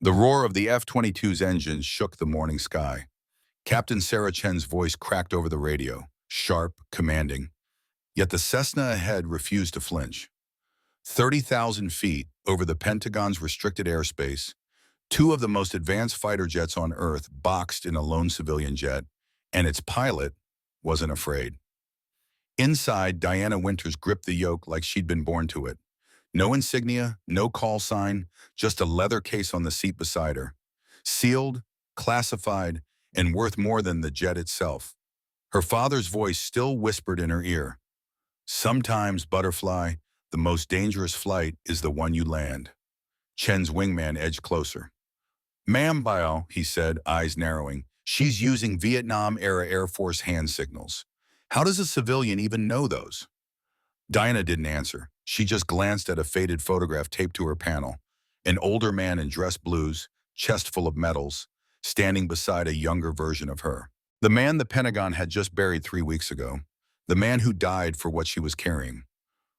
The roar of the F-22's engines shook the morning sky. Captain Sarah Chen's voice cracked over the radio, sharp, commanding. Yet the Cessna ahead refused to flinch. 30,000 feet over the Pentagon's restricted airspace, two of the most advanced fighter jets on Earth boxed in a lone civilian jet, and its pilot wasn't afraid. Inside, Diana Winters gripped the yoke like she'd been born to it. No insignia, no call sign, just a leather case on the seat beside her. Sealed, classified, and worth more than the jet itself. Her father's voice still whispered in her ear. Sometimes, butterfly, the most dangerous flight is the one you land. Chen's wingman edged closer. Ma'am Bio, he said, eyes narrowing, she's using Vietnam-era Air Force hand signals. How does a civilian even know those? Diana didn't answer. She just glanced at a faded photograph taped to her panel. An older man in dress blues, chest full of medals, standing beside a younger version of her. The man the Pentagon had just buried 3 weeks ago. The man who died for what she was carrying.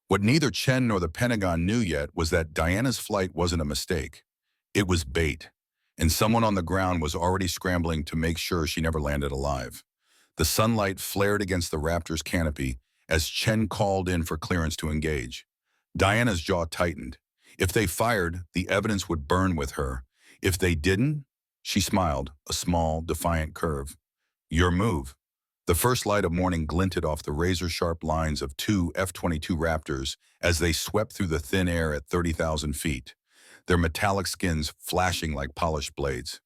What neither Chen nor the Pentagon knew yet was that Diana's flight wasn't a mistake. It was bait, and someone on the ground was already scrambling to make sure she never landed alive. The sunlight flared against the Raptor's canopy as Chen called in for clearance to engage. Diana's jaw tightened. If they fired, the evidence would burn with her. If they didn't, she smiled, a small, defiant curve. Your move. The first light of morning glinted off the razor-sharp lines of two F-22 Raptors as they swept through the thin air at 30,000 feet, their metallic skins flashing like polished blades.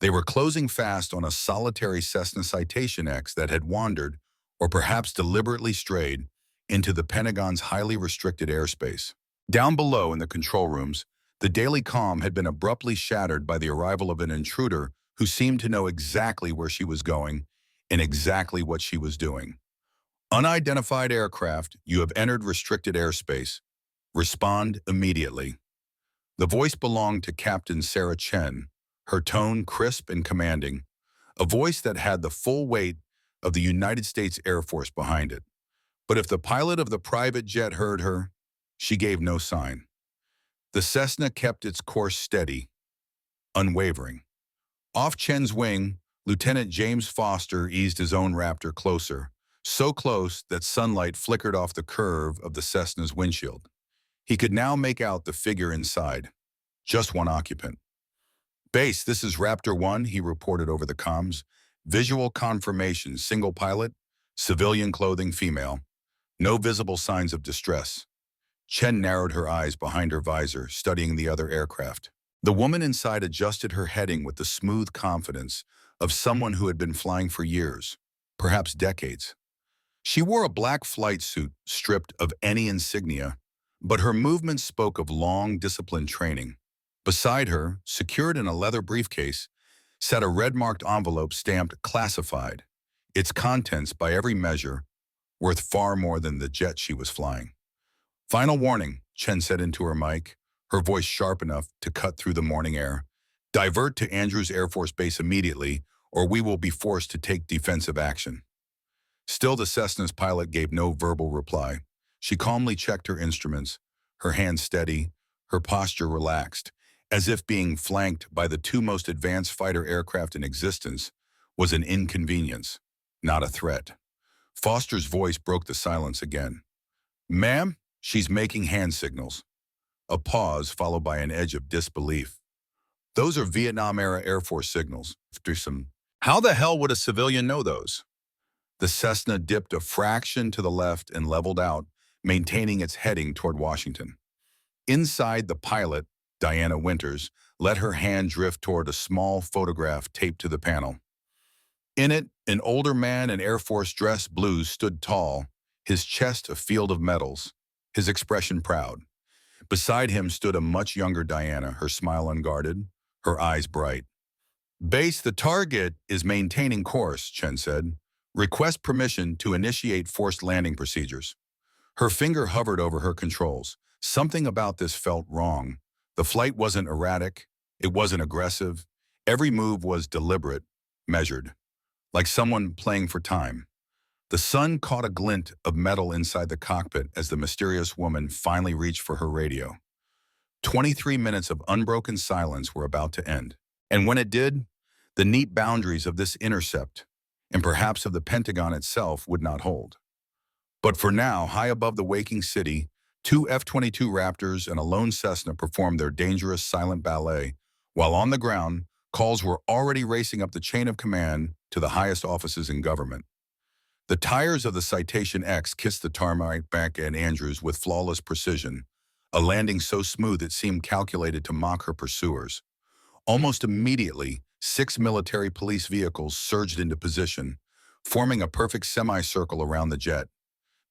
They were closing fast on a solitary Cessna Citation X that had wandered, or perhaps deliberately strayed, into the Pentagon's highly restricted airspace. Down below in the control rooms, the daily calm had been abruptly shattered by the arrival of an intruder who seemed to know exactly where she was going and exactly what she was doing. Unidentified aircraft, you have entered restricted airspace. Respond immediately. The voice belonged to Captain Sarah Chen, her tone crisp and commanding, a voice that had the full weight of the United States Air Force behind it. But if the pilot of the private jet heard her, she gave no sign. The Cessna kept its course steady, unwavering. Off Chen's wing, Lieutenant James Foster eased his own Raptor closer, so close that sunlight flickered off the curve of the Cessna's windshield. He could now make out the figure inside, just one occupant. Base, this is Raptor 1, he reported over the comms. Visual confirmation, single pilot, civilian clothing, female. No visible signs of distress. Chen narrowed her eyes behind her visor, studying the other aircraft. The woman inside adjusted her heading with the smooth confidence of someone who had been flying for years, perhaps decades. She wore a black flight suit stripped of any insignia, but her movements spoke of long, disciplined training. Beside her, secured in a leather briefcase, sat a red-marked envelope stamped classified, its contents, by every measure, worth far more than the jet she was flying. Final warning, Chen said into her mic, her voice sharp enough to cut through the morning air. Divert to Andrews Air Force Base immediately, or we will be forced to take defensive action. Still, the Cessna's pilot gave no verbal reply. She calmly checked her instruments, her hands steady, her posture relaxed, as if being flanked by the two most advanced fighter aircraft in existence was an inconvenience, not a threat. Foster's voice broke the silence again. Ma'am, she's making hand signals. A pause followed by an edge of disbelief. Those are Vietnam-era Air Force signals. How the hell would a civilian know those? The Cessna dipped a fraction to the left and leveled out, maintaining its heading toward Washington. Inside, the pilot, Diana Winters, let her hand drift toward a small photograph taped to the panel. In it, an older man in Air Force dress blues stood tall, his chest a field of medals, his expression proud. Beside him stood a much younger Diana, her smile unguarded, her eyes bright. Base, the target is maintaining course, Chen said. Request permission to initiate forced landing procedures. Her finger hovered over her controls. Something about this felt wrong. The flight wasn't erratic. It wasn't aggressive. Every move was deliberate, measured, like someone playing for time. The sun caught a glint of metal inside the cockpit as the mysterious woman finally reached for her radio. 23 minutes of unbroken silence were about to end. And when it did, the neat boundaries of this intercept, and perhaps of the Pentagon itself, would not hold. But for now, high above the waking city, two F-22 Raptors and a lone Cessna performed their dangerous silent ballet, while on the ground, calls were already racing up the chain of command to the highest offices in government. The tires of the Citation X kissed the tarmac back at Andrews with flawless precision, a landing so smooth it seemed calculated to mock her pursuers. Almost immediately, 6 military police vehicles surged into position, forming a perfect semicircle around the jet.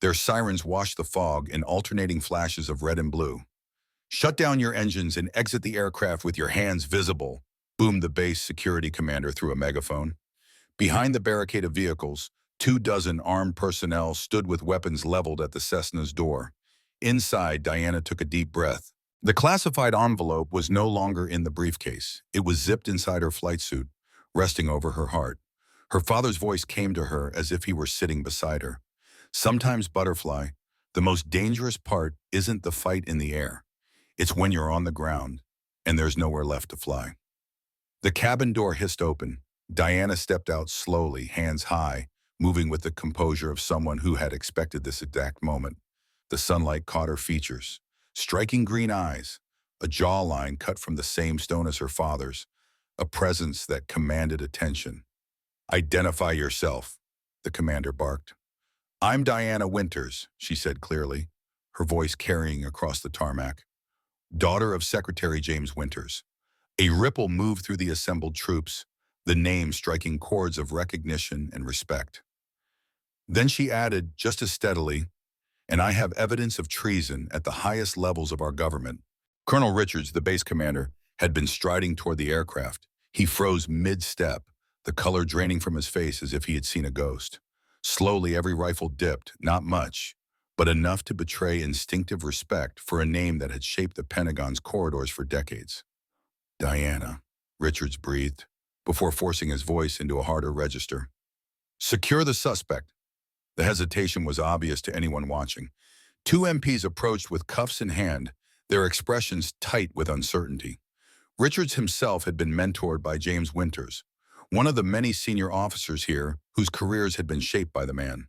Their sirens washed the fog in alternating flashes of red and blue. "Shut down your engines and exit the aircraft with your hands visible," boomed the base security commander through a megaphone. Behind the barricade of vehicles, 24 armed personnel stood with weapons leveled at the Cessna's door. Inside, Diana took a deep breath. The classified envelope was no longer in the briefcase. It was zipped inside her flight suit, resting over her heart. Her father's voice came to her as if he were sitting beside her. "Sometimes, Butterfly, the most dangerous part isn't the fight in the air. It's when you're on the ground, and there's nowhere left to fly." The cabin door hissed open. Diana stepped out slowly, hands high, moving with the composure of someone who had expected this exact moment. The sunlight caught her features. Striking green eyes, a jawline cut from the same stone as her father's, a presence that commanded attention. "Identify yourself," the commander barked. "I'm Diana Winters," she said clearly, her voice carrying across the tarmac. "Daughter of Secretary James Winters." A ripple moved through the assembled troops, the name striking chords of recognition and respect. Then she added, just as steadily, "And I have evidence of treason at the highest levels of our government." Colonel Richards, the base commander, had been striding toward the aircraft. He froze mid-step, the color draining from his face as if he had seen a ghost. Slowly, every rifle dipped, not much, but enough to betray instinctive respect for a name that had shaped the Pentagon's corridors for decades. "Diana," Richards breathed, before forcing his voice into a harder register. "Secure the suspect." The hesitation was obvious to anyone watching. Two MPs approached with cuffs in hand, their expressions tight with uncertainty. Richards himself had been mentored by James Winters, one of the many senior officers here whose careers had been shaped by the man.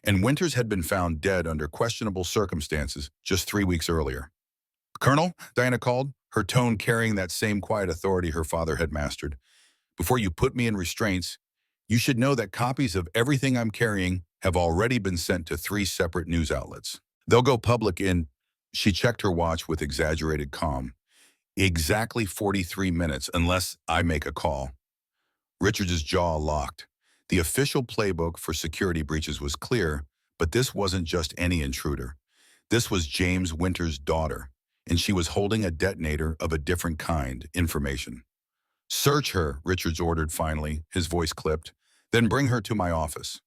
And Winters had been found dead under questionable circumstances just 3 weeks earlier. "Colonel," Diana called, her tone carrying that same quiet authority her father had mastered, "before you put me in restraints, you should know that copies of everything I'm carrying have already been sent to 3 separate news outlets. They'll go public in—" She checked her watch with exaggerated calm. "Exactly 43 minutes, unless I make a call." Richards' jaw locked. The official playbook for security breaches was clear, but this wasn't just any intruder. This was James Winters' daughter, and she was holding a detonator of a different kind, information. "Search her," Richards ordered finally, his voice clipped. "Then bring her to my office."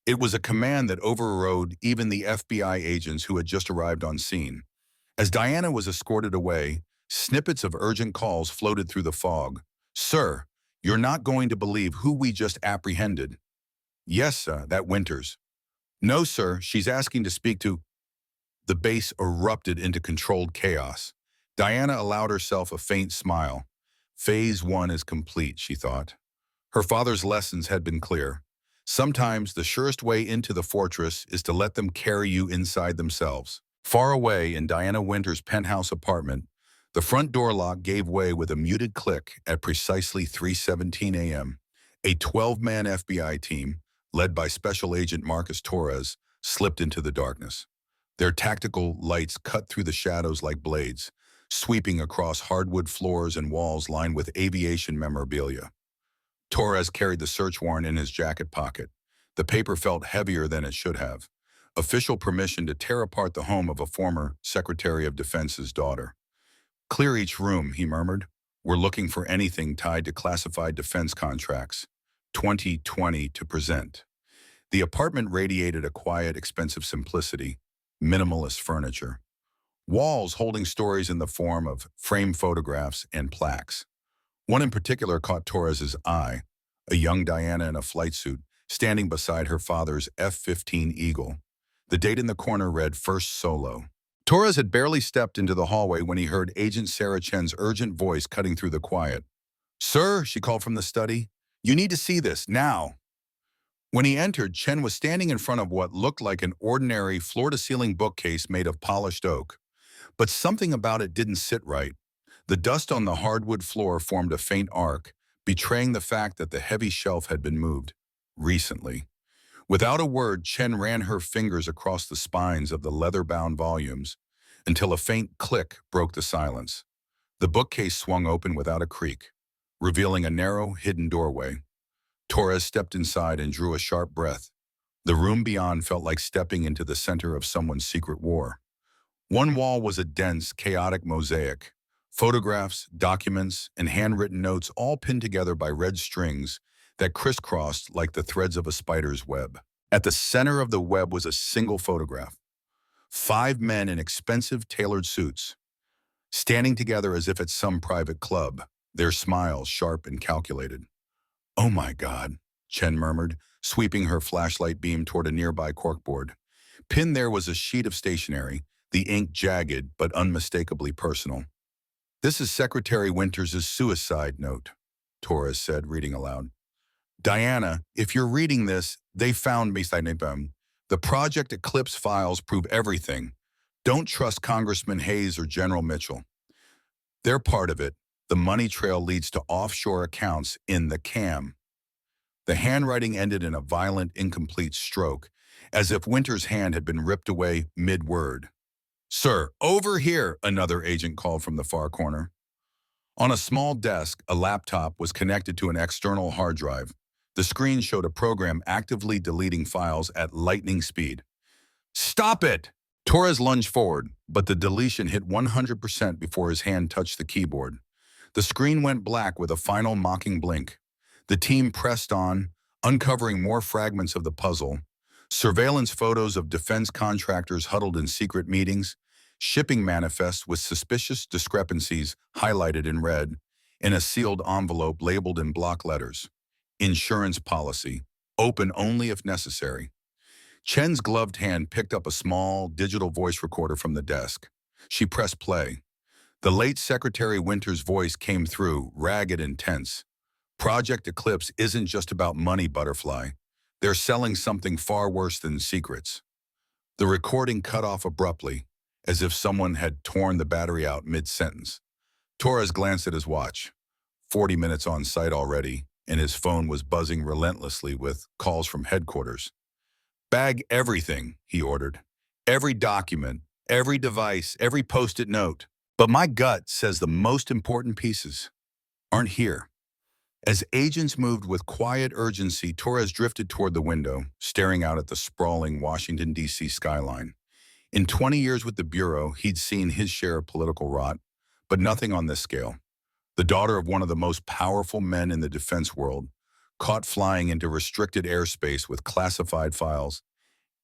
It was a command that overrode even the FBI agents who had just arrived on scene. As Diana was escorted away, snippets of urgent calls floated through the fog. "Sir, you're not going to believe who we just apprehended." "Yes, sir, that Winters." "No, sir, she's asking to speak to—" The base erupted into controlled chaos. Diana allowed herself a faint smile. Phase 1 is complete, she thought. Her father's lessons had been clear. Sometimes the surest way into the fortress is to let them carry you inside themselves. Far away in Diana Winters' penthouse apartment, the front door lock gave way with a muted click at precisely 3:17 a.m. A 12-man FBI team, led by Special Agent Marcus Torres, slipped into the darkness. Their tactical lights cut through the shadows like blades, sweeping across hardwood floors and walls lined with aviation memorabilia. Torres carried the search warrant in his jacket pocket. The paper felt heavier than it should have. Official permission to tear apart the home of a former Secretary of Defense's daughter. "Clear each room," he murmured. "We're looking for anything tied to classified defense contracts. 2020 to present." The apartment radiated a quiet, expensive simplicity, minimalist furniture. Walls holding stories in the form of framed photographs and plaques. One in particular caught Torres's eye, a young Diana in a flight suit, standing beside her father's F-15 Eagle. The date in the corner read, "First Solo." Torres had barely stepped into the hallway when he heard Agent Sarah Chen's urgent voice cutting through the quiet. "Sir," she called from the study, "you need to see this, now." When he entered, Chen was standing in front of what looked like an ordinary floor-to-ceiling bookcase made of polished oak. But something about it didn't sit right. The dust on the hardwood floor formed a faint arc, betraying the fact that the heavy shelf had been moved recently. Without a word, Chen ran her fingers across the spines of the leather-bound volumes until a faint click broke the silence. The bookcase swung open without a creak, revealing a narrow, hidden doorway. Torres stepped inside and drew a sharp breath. The room beyond felt like stepping into the center of someone's secret war. One wall was a dense, chaotic mosaic. Photographs, documents, and handwritten notes all pinned together by red strings that crisscrossed like the threads of a spider's web. At the center of the web was a single photograph. 5 men in expensive tailored suits, standing together as if at some private club, their smiles sharp and calculated. "Oh my God," Chen murmured, sweeping her flashlight beam toward a nearby corkboard. Pinned there was a sheet of stationery, the ink jagged but unmistakably personal. "This is Secretary Winters' suicide note," Torres said, reading aloud. "Diana, if you're reading this, they found me. The Project Eclipse files prove everything. Don't trust Congressman Hayes or General Mitchell. They're part of it. The money trail leads to offshore accounts in the CAM." The handwriting ended in a violent, incomplete stroke, as if Winter's hand had been ripped away mid-word. "Sir, over here," another agent called from the far corner. On a small desk, a laptop was connected to an external hard drive. The screen showed a program actively deleting files at lightning speed. "Stop it!" Torres lunged forward, but the deletion hit 100% before his hand touched the keyboard. The screen went black with a final mocking blink. The team pressed on, uncovering more fragments of the puzzle. Surveillance photos of defense contractors huddled in secret meetings, shipping manifests with suspicious discrepancies highlighted in red, and a sealed envelope labeled in block letters. "Insurance policy. Open only if necessary." Chen's gloved hand picked up a small, digital voice recorder from the desk. She pressed play. The late Secretary Winters' voice came through, ragged and tense. "Project Eclipse isn't just about money, Butterfly. They're selling something far worse than secrets." The recording cut off abruptly, as if someone had torn the battery out mid-sentence. Torres glanced at his watch. 40 minutes on site already, and his phone was buzzing relentlessly with calls from headquarters. "Bag everything," he ordered. "Every document, every device, every post-it note. But my gut says the most important pieces aren't here." As agents moved with quiet urgency, Torres drifted toward the window, staring out at the sprawling Washington, D.C. skyline. In 20 years with the Bureau, he'd seen his share of political rot, but nothing on this scale. The daughter of one of the most powerful men in the defense world, caught flying into restricted airspace with classified files.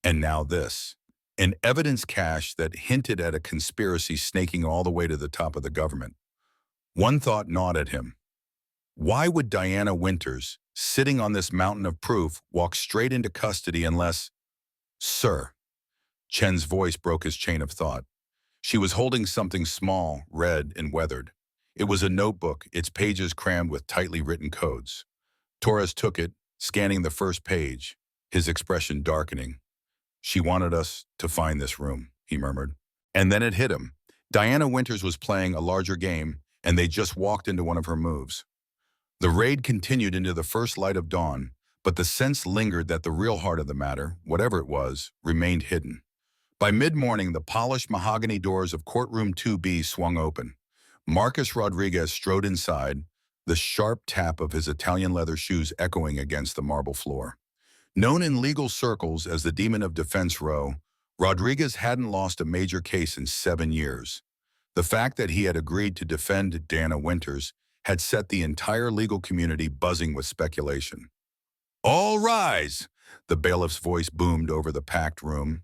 And now this. An evidence cache that hinted at a conspiracy snaking all the way to the top of the government. One thought gnawed at him. Why would Diana Winters, sitting on this mountain of proof, walk straight into custody unless— "Sir." Chen's voice broke his chain of thought. She was holding something small, red, and weathered. It was a notebook, its pages crammed with tightly written codes. Torres took it, scanning the first page, his expression darkening. "She wanted us to find this room," he murmured. And then it hit him. Diana Winters was playing a larger game, and they just walked into one of her moves. The raid continued into the first light of dawn, but the sense lingered that the real heart of the matter, whatever it was, remained hidden. By mid-morning, the polished mahogany doors of courtroom 2B swung open. Marcus Rodriguez strode inside, the sharp tap of his Italian leather shoes echoing against the marble floor. Known in legal circles as the Demon of Defense Row, Rodriguez hadn't lost a major case in 7 years. The fact that he had agreed to defend Diana Winters had set the entire legal community buzzing with speculation. "All rise!" The bailiff's voice boomed over the packed room.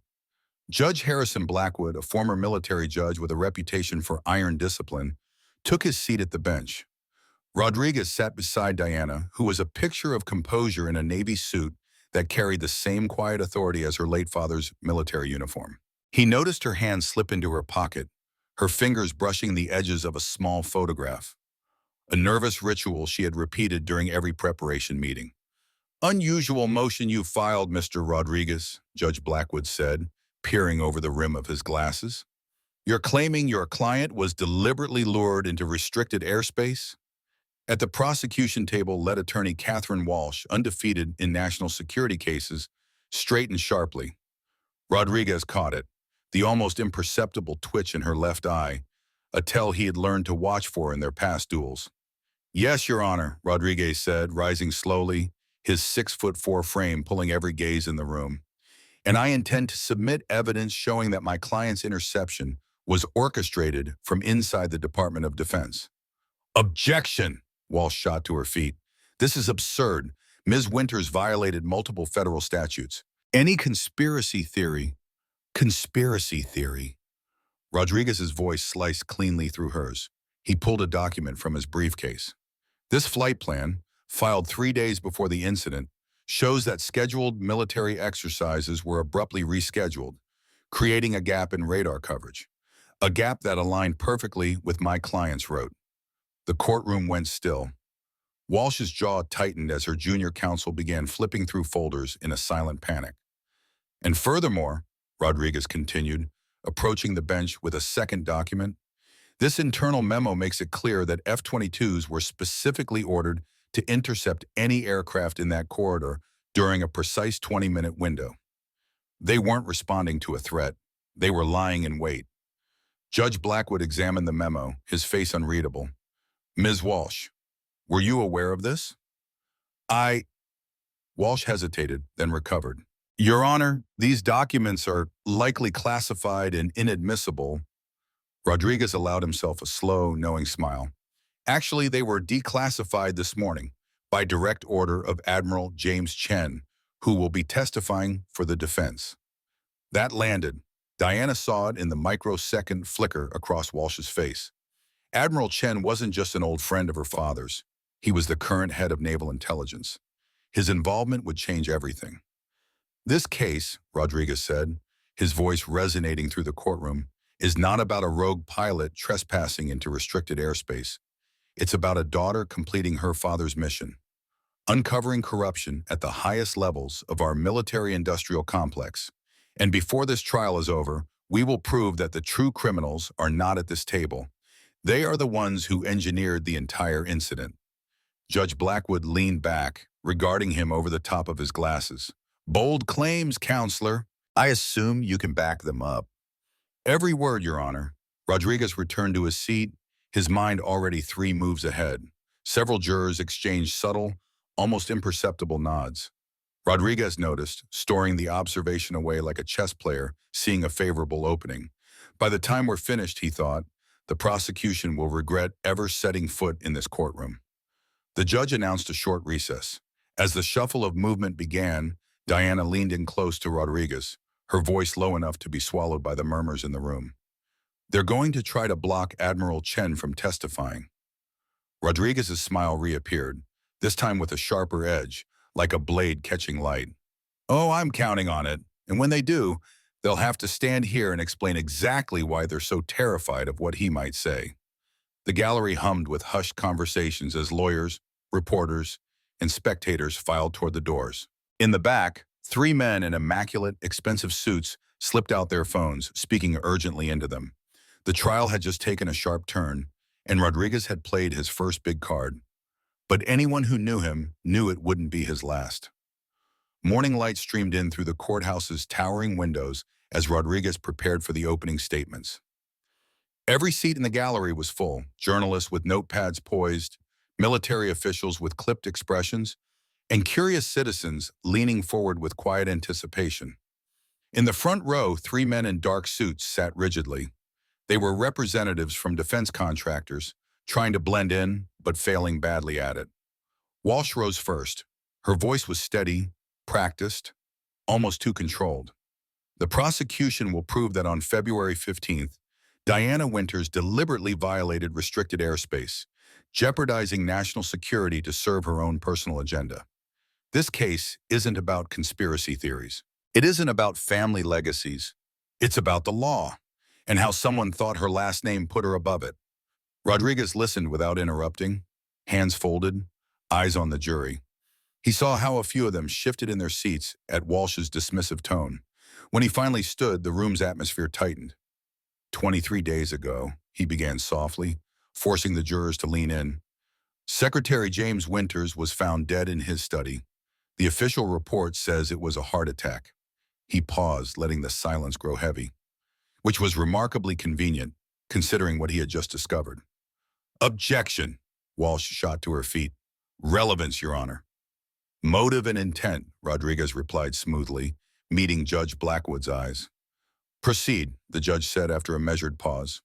Judge Harrison Blackwood, a former military judge with a reputation for iron discipline, took his seat at the bench. Rodriguez sat beside Diana, who was a picture of composure in a Navy suit that carried the same quiet authority as her late father's military uniform. He noticed her hand slip into her pocket, her fingers brushing the edges of a small photograph, a nervous ritual she had repeated during every preparation meeting. "Unusual motion you filed, Mr. Rodriguez," Judge Blackwood said, peering over the rim of his glasses. "You're claiming your client was deliberately lured into restricted airspace?" At the prosecution table, led attorney Catherine Walsh, undefeated in national security cases, straightened sharply. Rodriguez caught it, the almost imperceptible twitch in her left eye, a tell he had learned to watch for in their past duels. "Yes, Your Honor," Rodriguez said, rising slowly, his 6'4" frame pulling every gaze in the room. "And I intend to submit evidence showing that my client's interception was orchestrated from inside the Department of Defense." "Objection!" Walsh shot to her feet. "This is absurd. Ms. Winters violated multiple federal statutes. Any conspiracy theory..." "Conspiracy theory." Rodriguez's voice sliced cleanly through hers. He pulled a document from his briefcase. "This flight plan, filed 3 days before the incident, shows that scheduled military exercises were abruptly rescheduled, creating a gap in radar coverage, a gap that aligned perfectly with my client's route." The courtroom went still. Walsh's jaw tightened as her junior counsel began flipping through folders in a silent panic. "And furthermore," Rodriguez continued, approaching the bench with a second document, "this internal memo makes it clear that F-22s were specifically ordered to intercept any aircraft in that corridor during a precise 20-minute window. They weren't responding to a threat. They were lying in wait." Judge Blackwood examined the memo, his face unreadable. "Ms. Walsh, were you aware of this?" "I..." Walsh hesitated, then recovered. "Your Honor, these documents are likely classified and inadmissible." Rodriguez allowed himself a slow, knowing smile. "Actually, they were declassified this morning by direct order of Admiral James Chen, who will be testifying for the defense." That landed. Diana saw it in the microsecond flicker across Walsh's face. Admiral Chen wasn't just an old friend of her father's. He was the current head of naval intelligence. His involvement would change everything. "This case," Rodriguez said, his voice resonating through the courtroom, "is not about a rogue pilot trespassing into restricted airspace. It's about a daughter completing her father's mission, uncovering corruption at the highest levels of our military-industrial complex. And before this trial is over, we will prove that the true criminals are not at this table. They are the ones who engineered the entire incident." Judge Blackwood leaned back, regarding him over the top of his glasses. "Bold claims, counselor. I assume you can back them up." "Every word, Your Honor." Rodriguez returned to his seat, his mind already 3 moves ahead. Several jurors exchanged subtle, almost imperceptible nods. Rodriguez noticed, storing the observation away like a chess player seeing a favorable opening. By the time we're finished, he thought, the prosecution will regret ever setting foot in this courtroom. The judge announced a short recess. As the shuffle of movement began, Diana leaned in close to Rodriguez, her voice low enough to be swallowed by the murmurs in the room. "They're going to try to block Admiral Chen from testifying." Rodriguez's smile reappeared, this time with a sharper edge, like a blade catching light. "Oh, I'm counting on it. And when they do, they'll have to stand here and explain exactly why they're so terrified of what he might say." The gallery hummed with hushed conversations as lawyers, reporters, and spectators filed toward the doors. In the back, 3 men in immaculate, expensive suits slipped out their phones, speaking urgently into them. The trial had just taken a sharp turn, and Rodriguez had played his first big card. But anyone who knew him knew it wouldn't be his last. Morning light streamed in through the courthouse's towering windows as Rodriguez prepared for the opening statements. Every seat in the gallery was full, journalists with notepads poised, military officials with clipped expressions, and curious citizens leaning forward with quiet anticipation. In the front row, 3 men in dark suits sat rigidly. They were representatives from defense contractors, trying to blend in, but failing badly at it. Walsh rose first. Her voice was steady, practiced, almost too controlled. "The prosecution will prove that on February 15th, Diana Winters deliberately violated restricted airspace, jeopardizing national security to serve her own personal agenda. This case isn't about conspiracy theories. It isn't about family legacies. It's about the law and how someone thought her last name put her above it. Rodriguez listened without interrupting, hands folded, eyes on the jury. He saw how a few of them shifted in their seats at Walsh's dismissive tone. When he finally stood, the room's atmosphere tightened. 23 days ago, he began softly, forcing the jurors to lean in. Secretary James Winters was found dead in his study. The official report says it was a heart attack. He paused, letting the silence grow heavy, which was remarkably convenient, considering what he had just discovered. Objection, Walsh shot to her feet. Relevance, Your Honor. Motive and intent, Rodriguez replied smoothly, meeting Judge Blackwood's eyes. Proceed, the judge said after a measured pause.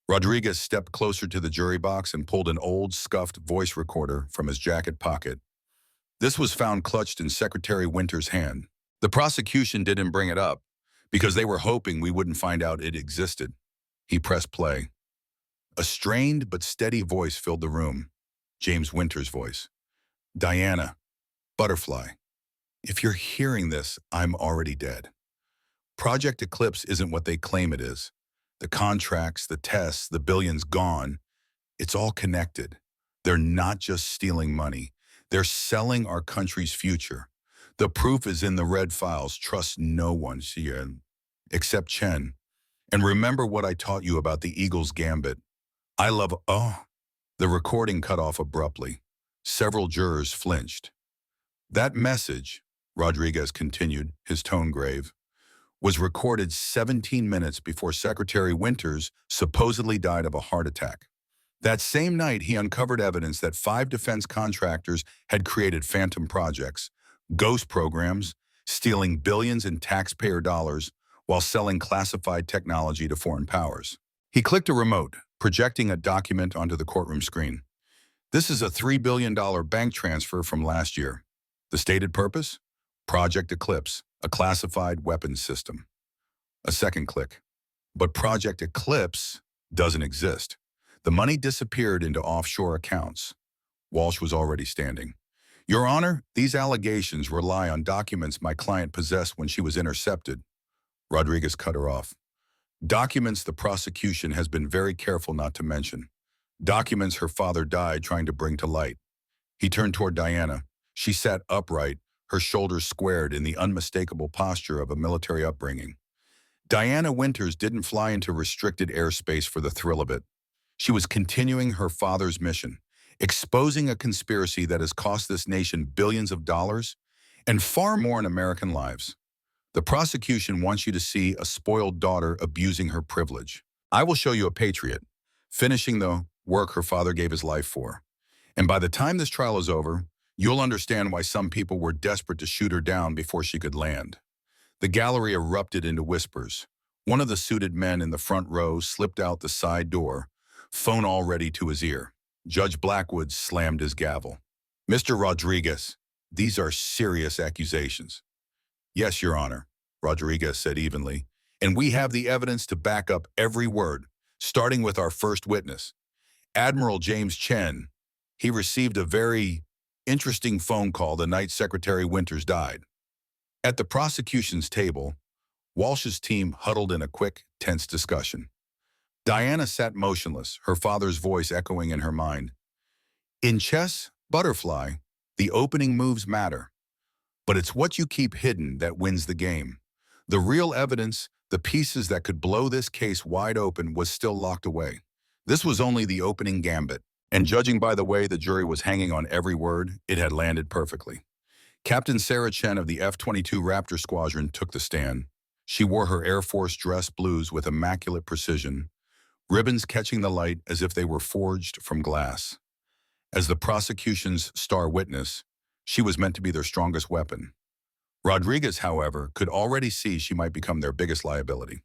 Rodriguez stepped closer to the jury box and pulled an old, scuffed voice recorder from his jacket pocket. This was found clutched in Secretary Winters' hand. The prosecution didn't bring it up because they were hoping we wouldn't find out it existed. He pressed play. A strained but steady voice filled the room. James Winters' voice. Diana, Butterfly, if you're hearing this, I'm already dead. Project Eclipse isn't what they claim it is. The contracts, the tests, the billions gone. It's all connected. They're not just stealing money. They're selling our country's future. The proof is in the red files. Trust no one, except Chen. And remember what I taught you about the Eagle's Gambit. The recording cut off abruptly. Several jurors flinched. That message, Rodriguez continued, his tone grave, was recorded 17 minutes before Secretary Winters supposedly died of a heart attack. That same night, he uncovered evidence that 5 defense contractors had created phantom projects, ghost programs, stealing billions in taxpayer dollars while selling classified technology to foreign powers. He clicked a remote, projecting a document onto the courtroom screen. This is a $3 billion bank transfer from last year. The stated purpose? Project Eclipse, a classified weapons system. A second click. But Project Eclipse doesn't exist. The money disappeared into offshore accounts. Walsh was already standing. Your Honor, these allegations rely on documents my client possessed when she was intercepted. Rodriguez cut her off. Documents the prosecution has been very careful not to mention. Documents her father died trying to bring to light. He turned toward Diana. She sat upright, her shoulders squared in the unmistakable posture of a military upbringing. Diana Winters didn't fly into restricted airspace for the thrill of it. She was continuing her father's mission, exposing a conspiracy that has cost this nation billions of dollars and far more in American lives. The prosecution wants you to see a spoiled daughter abusing her privilege. I will show you a patriot, finishing the work her father gave his life for. And by the time this trial is over, you'll understand why some people were desperate to shoot her down before she could land. The gallery erupted into whispers. One of the suited men in the front row slipped out the side door, phone already to his ear. Judge Blackwood slammed his gavel. Mr. Rodriguez, these are serious accusations. Yes, Your Honor, Rodriguez said evenly, and we have the evidence to back up every word, starting with our first witness, Admiral James Chen. He received a very interesting phone call the night Secretary Winters died. At the prosecution's table, Walsh's team huddled in a quick, tense discussion. Diana sat motionless, her father's voice echoing in her mind. In chess, Butterfly, the opening moves matter. But it's what you keep hidden that wins the game. The real evidence, the pieces that could blow this case wide open, was still locked away. This was only the opening gambit. And judging by the way the jury was hanging on every word, it had landed perfectly. Captain Sarah Chen of the F-22 Raptor squadron took the stand. She wore her Air Force dress blues with immaculate precision, ribbons catching the light as if they were forged from glass. As the prosecution's star witness, she was meant to be their strongest weapon. Rodriguez, however, could already see she might become their biggest liability.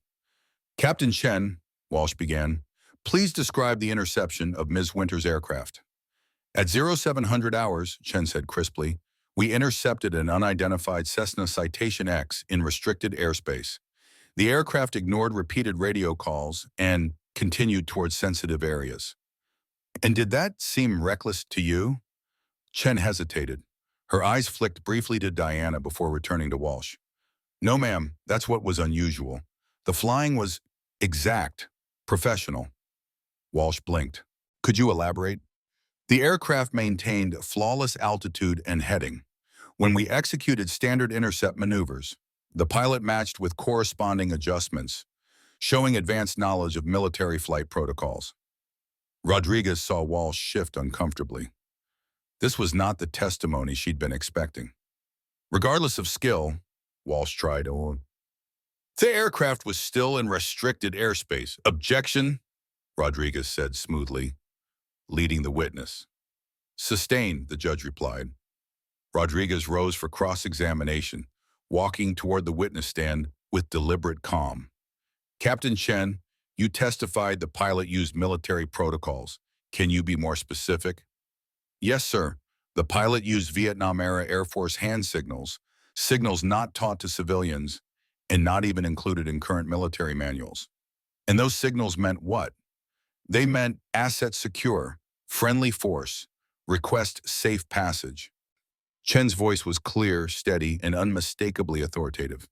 Captain Chen, Walsh began, please describe the interception of Ms. Winters' aircraft. At 0700 hours, Chen said crisply, we intercepted an unidentified Cessna Citation X in restricted airspace. The aircraft ignored repeated radio calls and continued towards sensitive areas. And did that seem reckless to you? Chen hesitated. Her eyes flicked briefly to Diana before returning to Walsh. No, ma'am, that's what was unusual. The flying was exact, professional. Walsh blinked. Could you elaborate? The aircraft maintained flawless altitude and heading. When we executed standard intercept maneuvers, the pilot matched with corresponding adjustments, showing advanced knowledge of military flight protocols. Rodriguez saw Walsh shift uncomfortably. This was not the testimony she'd been expecting. Regardless of skill, Walsh tried on. The aircraft was still in restricted airspace. Objection, Rodriguez said smoothly, leading the witness. Sustained, the judge replied. Rodriguez rose for cross-examination, walking toward the witness stand with deliberate calm. Captain Chen, you testified the pilot used military protocols. Can you be more specific? Yes, sir. The pilot used Vietnam-era Air Force hand signals, signals not taught to civilians and not even included in current military manuals. And those signals meant what? They meant asset secure, friendly force, request safe passage. Chen's voice was clear, steady, and unmistakably authoritative.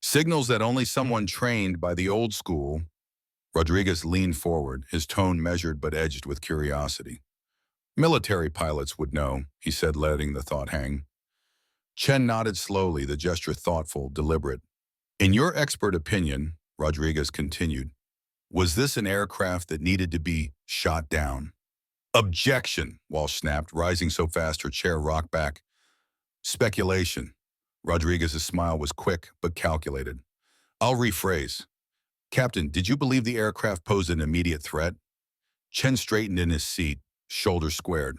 Signals that only someone trained by the old school. Rodriguez leaned forward, his tone measured but edged with curiosity. Military pilots would know, he said, letting the thought hang. Chen nodded slowly, the gesture thoughtful, deliberate. In your expert opinion, Rodriguez continued, was this an aircraft that needed to be shot down? Objection, Walsh snapped, rising so fast her chair rocked back. Speculation. Rodriguez's smile was quick but calculated. I'll rephrase. Captain, did you believe the aircraft posed an immediate threat? Chen straightened in his seat, shoulders squared.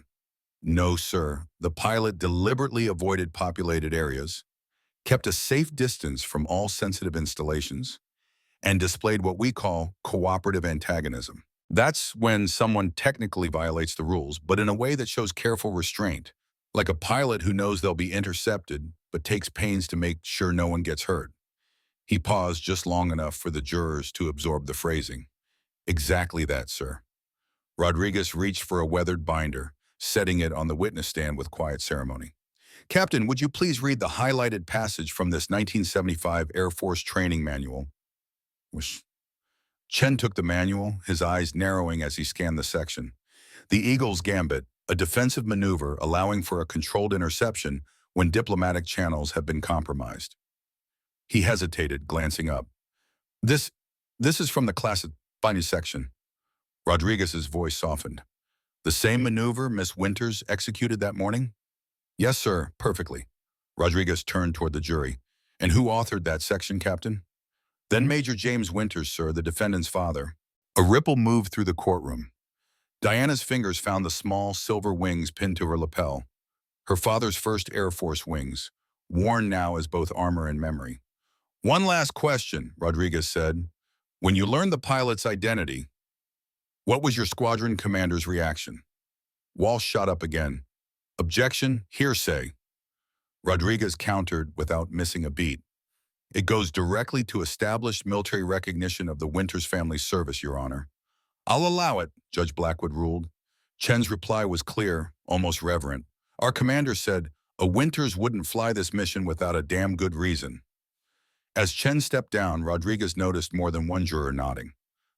No, sir. The pilot deliberately avoided populated areas, kept a safe distance from all sensitive installations, and displayed what we call cooperative antagonism. That's when someone technically violates the rules, but in a way that shows careful restraint, like a pilot who knows they'll be intercepted, but takes pains to make sure no one gets hurt. He paused just long enough for the jurors to absorb the phrasing. Exactly that, sir. Rodriguez reached for a weathered binder, setting it on the witness stand with quiet ceremony. Captain, would you please read the highlighted passage from this 1975 Air Force training manual? Chen took the manual, his eyes narrowing as he scanned the section. The Eagle's Gambit, a defensive maneuver allowing for a controlled interception when diplomatic channels have been compromised. He hesitated, glancing up. This is from the classified section. Rodriguez's voice softened. The same maneuver Miss Winters executed that morning? Yes, sir, perfectly. Rodriguez turned toward the jury. And who authored that section, Captain? Then Major James Winters, sir, the defendant's father. A ripple moved through the courtroom. Diana's fingers found the small silver wings pinned to her lapel. Her father's first Air Force wings, worn now as both armor and memory. One last question, Rodriguez said. When you learned the pilot's identity, what was your squadron commander's reaction? Walsh shot up again. Objection, hearsay. Rodriguez countered without missing a beat. It goes directly to established military recognition of the Winters family's service, Your Honor. I'll allow it, Judge Blackwood ruled. Chen's reply was clear, almost reverent. Our commander said, a Winters wouldn't fly this mission without a damn good reason. As Chen stepped down, Rodriguez noticed more than one juror nodding.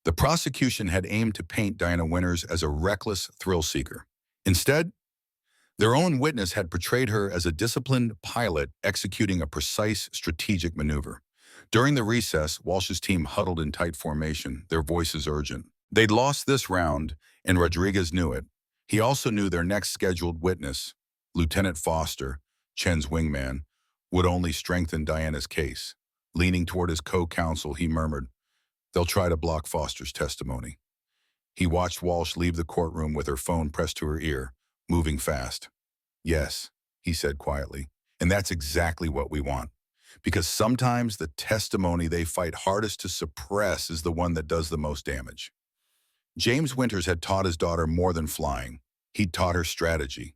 The prosecution had aimed to paint Diana Winters as a reckless thrill-seeker. Instead, their own witness had portrayed her as a disciplined pilot executing a precise strategic maneuver. During the recess, Walsh's team huddled in tight formation, their voices urgent. They'd lost this round, and Rodriguez knew it. He also knew their next scheduled witness, Lieutenant Foster, Chen's wingman, would only strengthen Diana's case. Leaning toward his co-counsel, he murmured, they'll try to block Foster's testimony. He watched Walsh leave the courtroom with her phone pressed to her ear, moving fast. Yes, he said quietly, and that's exactly what we want. Because sometimes the testimony they fight hardest to suppress is the one that does the most damage. James Winters had taught his daughter more than flying. He'd taught her strategy.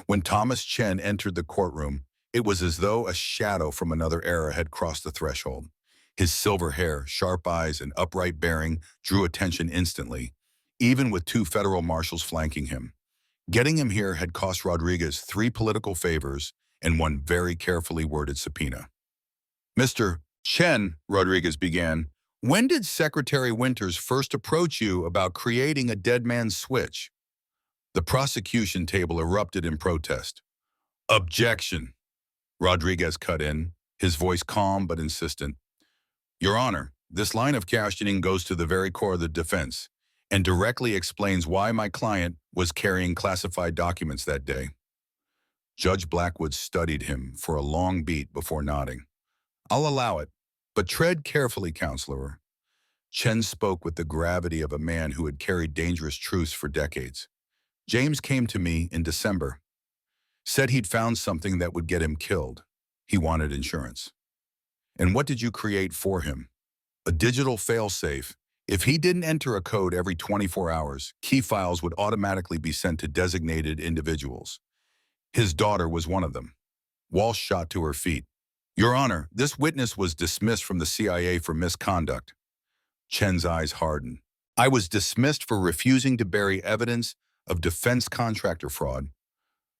When Thomas Chen entered the courtroom, it was as though a shadow from another era had crossed the threshold. His silver hair, sharp eyes, and upright bearing drew attention instantly, even with two federal marshals flanking him. Getting him here had cost Rodriguez 3 political favors and one very carefully worded subpoena. Mr. Chen, Rodriguez began, When did Secretary Winters first approach you about creating a dead man's switch? The prosecution table erupted in protest. Objection! Rodriguez cut in, his voice calm but insistent. Your Honor, this line of questioning goes to the very core of the defense and directly explains why my client was carrying classified documents that day. Judge Blackwood studied him for a long beat before nodding. I'll allow it, but tread carefully, counselor. Chen spoke with the gravity of a man who had carried dangerous truths for decades. James came to me in December. Said he'd found something that would get him killed. He wanted insurance. And what did you create for him? A digital failsafe. If he didn't enter a code every 24 hours, key files would automatically be sent to designated individuals. His daughter was one of them. Walsh shot to her feet. Your Honor, this witness was dismissed from the CIA for misconduct. Chen's eyes hardened. I was dismissed for refusing to bury evidence of defense contractor fraud,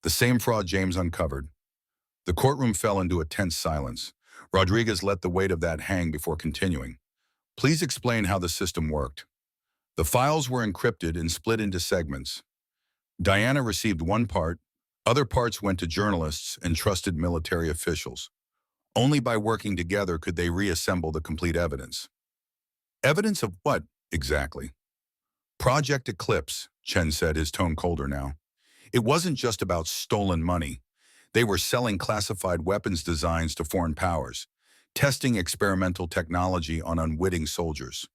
the same fraud James uncovered. The courtroom fell into a tense silence. Rodriguez let the weight of that hang before continuing. Please explain how the system worked. The files were encrypted and split into segments. Diana received one part, other parts went to journalists and trusted military officials. Only by working together could they reassemble the complete evidence. Evidence of what, exactly? Project Eclipse, Chen said, his tone colder now. It wasn't just about stolen money. They were selling classified weapons designs to foreign powers, testing experimental technology on unwitting soldiers.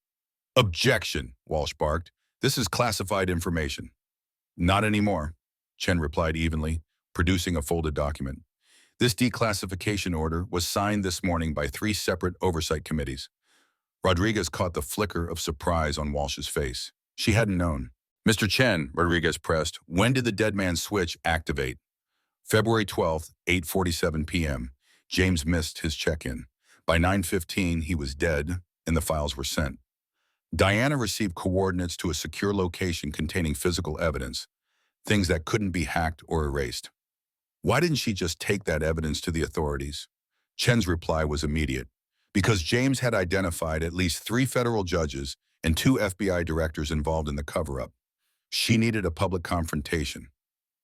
Objection, Walsh barked. This is classified information. Not anymore, Chen replied evenly, producing a folded document. This declassification order was signed this morning by 3 separate oversight committees. Rodriguez caught the flicker of surprise on Walsh's face. She hadn't known. Mr. Chen, Rodriguez pressed, when did the dead man's switch activate? February 12th, 8:47 p.m. James missed his check-in. By 9:15, he was dead, and the files were sent. Diana received coordinates to a secure location containing physical evidence, things that couldn't be hacked or erased. Why didn't she just take that evidence to the authorities? Chen's reply was immediate. Because James had identified at least 3 federal judges and 2 FBI directors involved in the cover-up. She needed a public confrontation,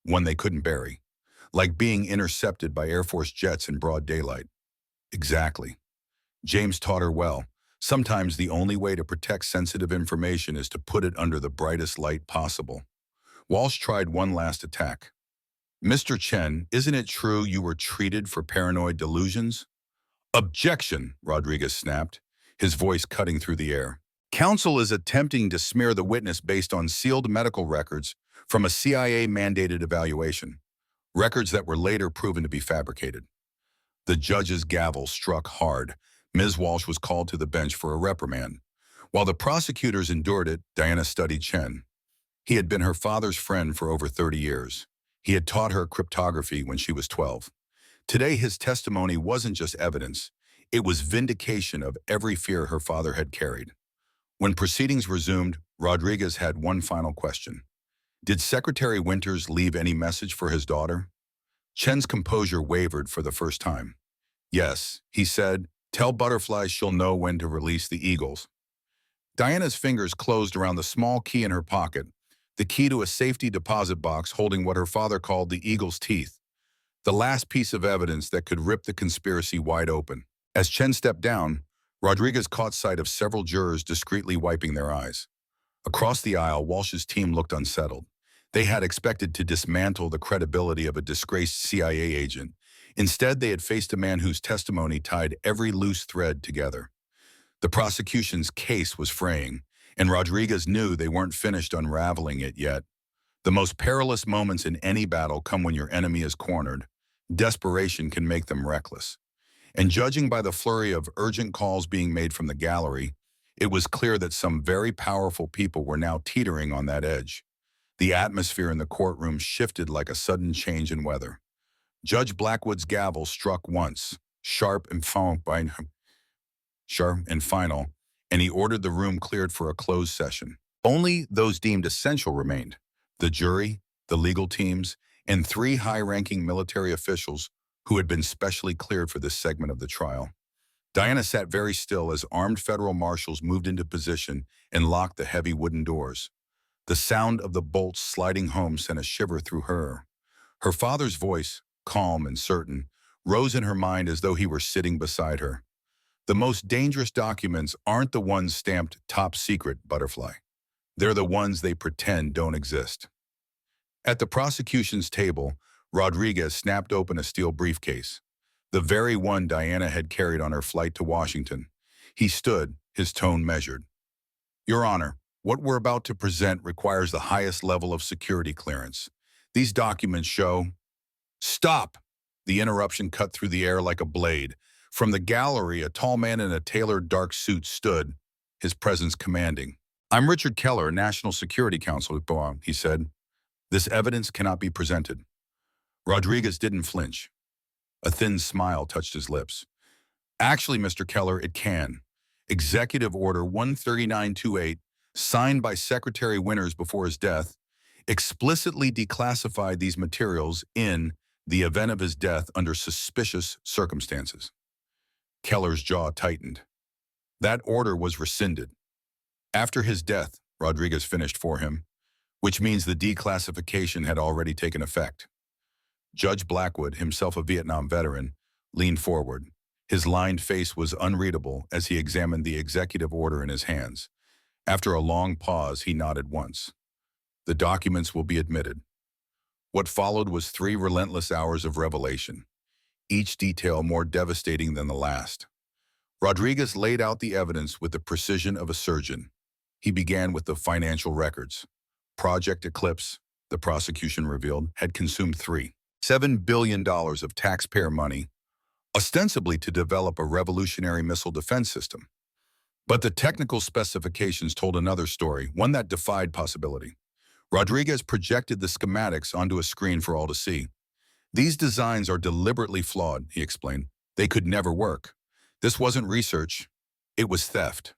one they couldn't bury, like being intercepted by Air Force jets in broad daylight. Exactly. James taught her well. Sometimes the only way to protect sensitive information is to put it under the brightest light possible. Walsh tried one last attack. Mr. Chen, isn't it true you were treated for paranoid delusions? Objection, Rodriguez snapped, his voice cutting through the air. Counsel is attempting to smear the witness based on sealed medical records from a CIA-mandated evaluation, records that were later proven to be fabricated. The judge's gavel struck hard. Ms. Walsh was called to the bench for a reprimand. While the prosecutors endured it, Diana studied Chen. He had been her father's friend for over 30 years. He had taught her cryptography when she was 12. Today, his testimony wasn't just evidence. It was vindication of every fear her father had carried. When proceedings resumed, Rodriguez had one final question. Did Secretary Winters leave any message for his daughter? Chen's composure wavered for the first time. Yes, he said, tell Butterfly she'll know when to release the eagles. Diana's fingers closed around the small key in her pocket, the key to a safety deposit box holding what her father called the eagle's teeth, the last piece of evidence that could rip the conspiracy wide open. As Chen stepped down, Rodriguez caught sight of several jurors discreetly wiping their eyes. Across the aisle, Walsh's team looked unsettled. They had expected to dismantle the credibility of a disgraced CIA agent. Instead, they had faced a man whose testimony tied every loose thread together. The prosecution's case was fraying, and Rodriguez knew they weren't finished unraveling it yet. The most perilous moments in any battle come when your enemy is cornered. Desperation can make them reckless. And judging by the flurry of urgent calls being made from the gallery, it was clear that some very powerful people were now teetering on that edge. The atmosphere in the courtroom shifted like a sudden change in weather. Judge Blackwood's gavel struck once, sharp and final, and he ordered the room cleared for a closed session. Only those deemed essential remained: the jury, the legal teams, and 3 high-ranking military officials who had been specially cleared for this segment of the trial. Diana sat very still as armed federal marshals moved into position and locked the heavy wooden doors. The sound of the bolts sliding home sent a shiver through her. Her father's voice, calm and certain, rose in her mind as though he were sitting beside her. The most dangerous documents aren't the ones stamped top secret, Butterfly. They're the ones they pretend don't exist. At the prosecution's table, Rodriguez snapped open a steel briefcase, the very one Diana had carried on her flight to Washington. He stood, his tone measured. Your Honor, what we're about to present requires the highest level of security clearance. These documents show— Stop! The interruption cut through the air like a blade. From the gallery, a tall man in a tailored dark suit stood, his presence commanding. I'm Richard Keller, National Security Counsel, he said. This evidence cannot be presented. Rodriguez didn't flinch. A thin smile touched his lips. Actually, Mr. Keller, it can. Executive Order 13928, signed by Secretary Winters before his death, explicitly declassified these materials in the event of his death under suspicious circumstances. Keller's jaw tightened. That order was rescinded. After his death, Rodriguez finished for him, which means the declassification had already taken effect. Judge Blackwood, himself a Vietnam veteran, leaned forward. His lined face was unreadable as he examined the executive order in his hands. After a long pause, he nodded once. The documents will be admitted. What followed was 3 relentless hours of revelation, each detail more devastating than the last. Rodriguez laid out the evidence with the precision of a surgeon. He began with the financial records. Project Eclipse, the prosecution revealed, had consumed $7 billion of taxpayer money, ostensibly to develop a revolutionary missile defense system. But the technical specifications told another story, one that defied possibility. Rodriguez projected the schematics onto a screen for all to see. These designs are deliberately flawed, he explained. They could never work. This wasn't research, it was theft.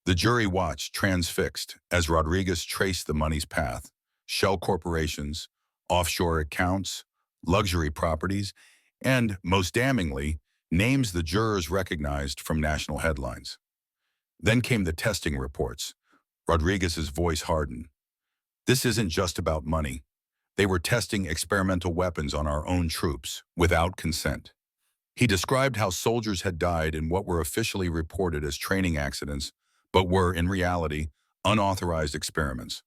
The jury watched, transfixed, as Rodriguez traced the money's path. Shell corporations, offshore accounts, luxury properties, and, most damningly, names the jurors recognized from national headlines. Then came the testing reports. Rodriguez's voice hardened. This isn't just about money. They were testing experimental weapons on our own troops, without consent. He described how soldiers had died in what were officially reported as training accidents, but were, in reality, unauthorized experiments.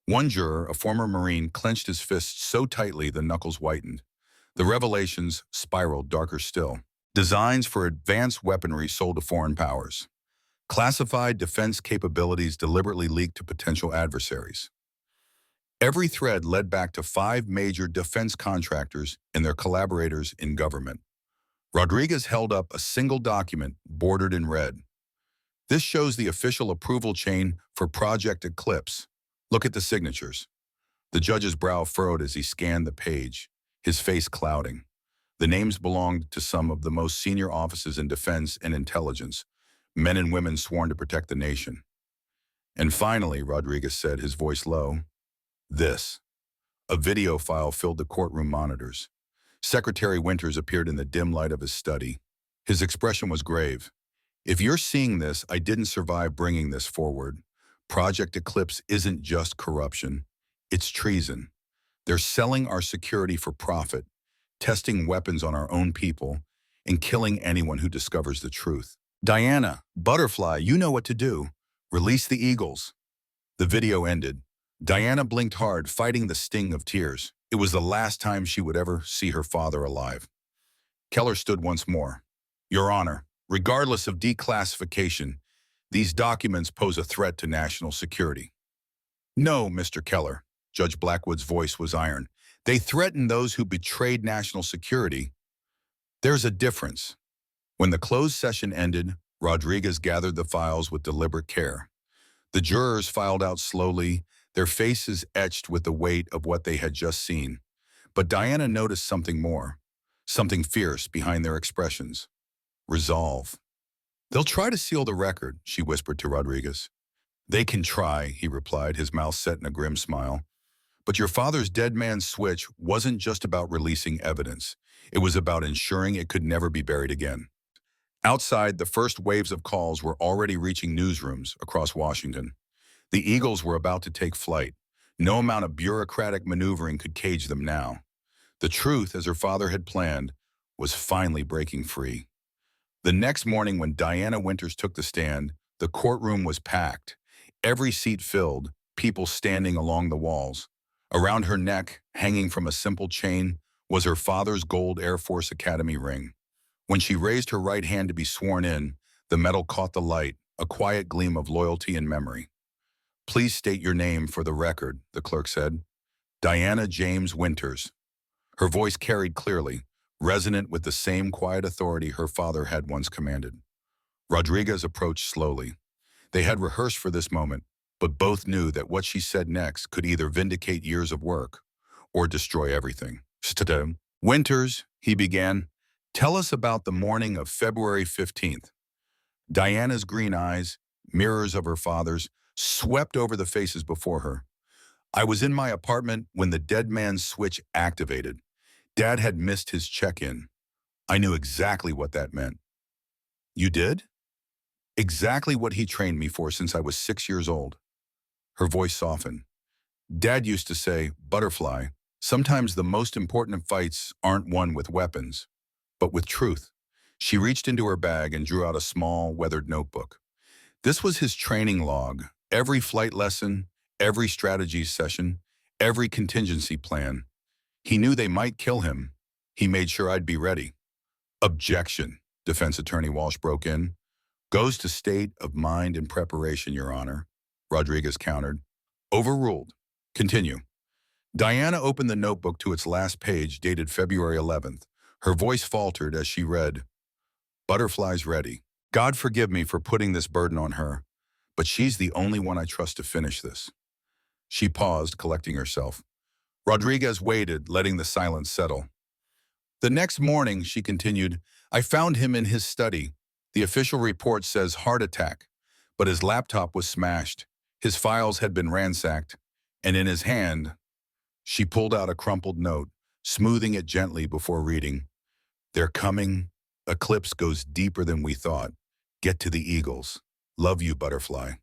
One juror, a former Marine, clenched his fists so tightly the knuckles whitened. The revelations spiraled darker still. Designs for advanced weaponry sold to foreign powers. Classified defense capabilities deliberately leaked to potential adversaries. Every thread led back to 5 major defense contractors and their collaborators in government. Rodriguez held up a single document bordered in red. This shows the official approval chain for Project Eclipse. Look at the signatures. The judge's brow furrowed as he scanned the page, his face clouding. The names belonged to some of the most senior officers in defense and intelligence, men and women sworn to protect the nation. And finally, Rodriguez said, his voice low, this. A video file filled the courtroom monitors. Secretary Winters appeared in the dim light of his study. His expression was grave. If you're seeing this, I didn't survive bringing this forward. Project Eclipse isn't just corruption. It's treason. They're selling our security for profit, testing weapons on our own people, and killing anyone who discovers the truth. Diana, Butterfly, you know what to do. Release the eagles. The video ended. Diana blinked hard, fighting the sting of tears. It was the last time she would ever see her father alive. Keller stood once more. Your Honor, regardless of declassification, these documents pose a threat to national security. No, Mr. Keller. Judge Blackwood's voice was iron. They threaten those who betrayed national security. There's a difference. When the closed session ended, Rodriguez gathered the files with deliberate care. The jurors filed out slowly, their faces etched with the weight of what they had just seen. But Diana noticed something more, something fierce behind their expressions. Resolve. They'll try to seal the record, she whispered to Rodriguez. They can try, he replied, his mouth set in a grim smile. But your father's dead man's switch wasn't just about releasing evidence. It was about ensuring it could never be buried again. Outside, the first waves of calls were already reaching newsrooms across Washington. The Eagles were about to take flight. No amount of bureaucratic maneuvering could cage them now. The truth, as her father had planned, was finally breaking free. The next morning when Diana Winters took the stand, the courtroom was packed. Every seat filled, people standing along the walls. Around her neck, hanging from a simple chain, was her father's gold Air Force Academy ring. When she raised her right hand to be sworn in, the metal caught the light, a quiet gleam of loyalty and memory. "Please state your name for the record," the clerk said. "Diana James Winters." Her voice carried clearly, resonant with the same quiet authority her father had once commanded. Rodriguez approached slowly. They had rehearsed for this moment, but both knew that what she said next could either vindicate years of work or destroy everything. "Winters," he began, "tell us about the morning of February 15th. Diana's green eyes, mirrors of her father's, swept over the faces before her. "I was in my apartment when the dead man's switch activated. Dad had missed his check-in. I knew exactly what that meant." "You did?" "Exactly what he trained me for since I was 6 years old." Her voice softened. "Dad used to say, 'Butterfly, sometimes the most important fights aren't won with weapons, but with truth.'" She reached into her bag and drew out a small, weathered notebook. This was his training log, every flight lesson, every strategy session, every contingency plan. He knew they might kill him. He made sure I'd be ready. "Objection," defense attorney Walsh broke in. "Goes to state of mind and preparation, Your Honor," Rodriguez countered. "Overruled. Continue." Diana opened the notebook to its last page, dated February 11th. Her voice faltered as she read, "Butterfly's ready. God forgive me for putting this burden on her, but she's the only one I trust to finish this." She paused, collecting herself. Rodriguez waited, letting the silence settle. "The next morning," she continued, "I found him in his study. The official report says heart attack, but his laptop was smashed. His files had been ransacked, and in his hand," she pulled out a crumpled note, smoothing it gently before reading, "They're coming. Eclipse goes deeper than we thought. Get to the Eagles. Love you, Butterfly."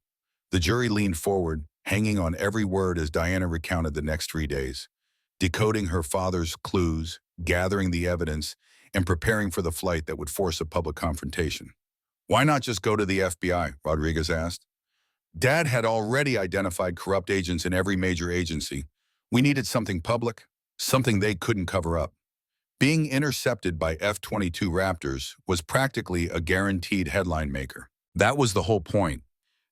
The jury leaned forward, hanging on every word as Diana recounted the next 3 days, decoding her father's clues, gathering the evidence, and preparing for the flight that would force a public confrontation. "Why not just go to the FBI?" Rodriguez asked. "Dad had already identified corrupt agents in every major agency. We needed something public, something they couldn't cover up." Being intercepted by F-22 Raptors was practically a guaranteed headline maker. That was the whole point.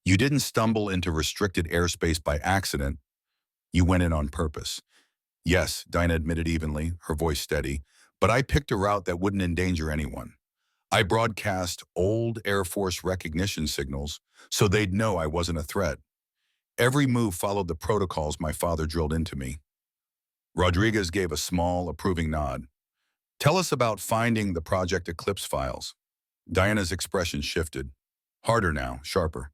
You didn't stumble into restricted airspace by accident. You went in on purpose. "Yes," Dinah admitted evenly, her voice steady, "but I picked a route that wouldn't endanger anyone. I broadcast old Air Force recognition signals so they'd know I wasn't a threat. Every move followed the protocols my father drilled into me." Rodriguez gave a small, approving nod. "Tell us about finding the Project Eclipse files." Diana's expression shifted. Harder now, sharper.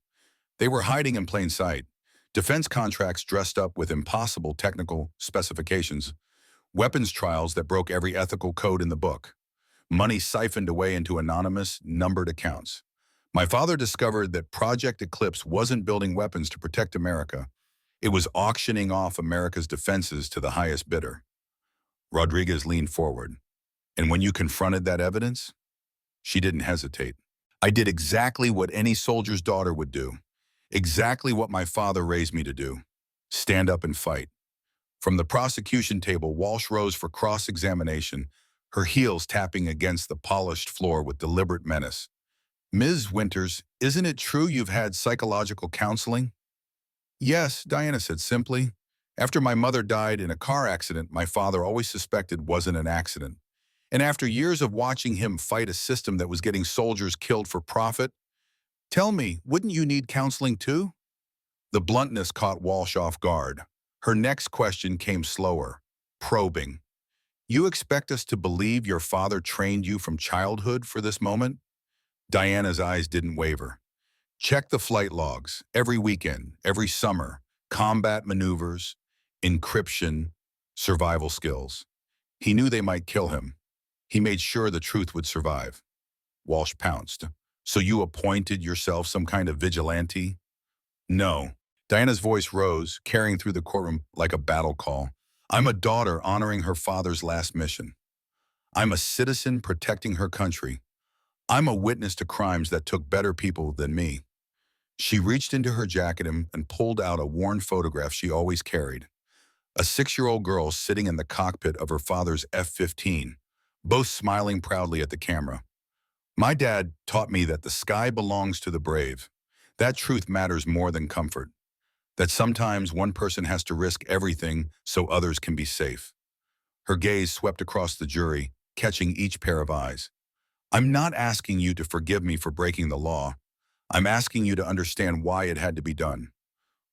"They were hiding in plain sight. Defense contracts dressed up with impossible technical specifications. Weapons trials that broke every ethical code in the book. Money siphoned away into anonymous, numbered accounts. My father discovered that Project Eclipse wasn't building weapons to protect America. It was auctioning off America's defenses to the highest bidder." Rodriguez leaned forward. "And when you confronted that evidence?" She didn't hesitate. "I did exactly what any soldier's daughter would do. Exactly what my father raised me to do. Stand up and fight." From the prosecution table, Walsh rose for cross-examination, her heels tapping against the polished floor with deliberate menace. "Ms. Winters, isn't it true you've had psychological counseling?" "Yes," Diana said simply. "After my mother died in a car accident, my father always suspected wasn't an accident. And after years of watching him fight a system that was getting soldiers killed for profit, tell me, wouldn't you need counseling too?" The bluntness caught Walsh off guard. Her next question came slower, probing. "You expect us to believe your father trained you from childhood for this moment?" Diana's eyes didn't waver. "Check the flight logs, every weekend, every summer, combat maneuvers, encryption, survival skills. He knew they might kill him. He made sure the truth would survive." Walsh pounced. So you appointed yourself some kind of vigilante? No. Diana's voice rose, carrying through the courtroom like a battle call. I'm a daughter honoring her father's last mission. I'm a citizen protecting her country. I'm a witness to crimes that took better people than me. She reached into her jacket and pulled out a worn photograph she always carried. A 6-year-old girl sitting in the cockpit of her father's F-15, both smiling proudly at the camera. My dad taught me that the sky belongs to the brave. That truth matters more than comfort. That sometimes one person has to risk everything so others can be safe. Her gaze swept across the jury, catching each pair of eyes. I'm not asking you to forgive me for breaking the law. I'm asking you to understand why it had to be done.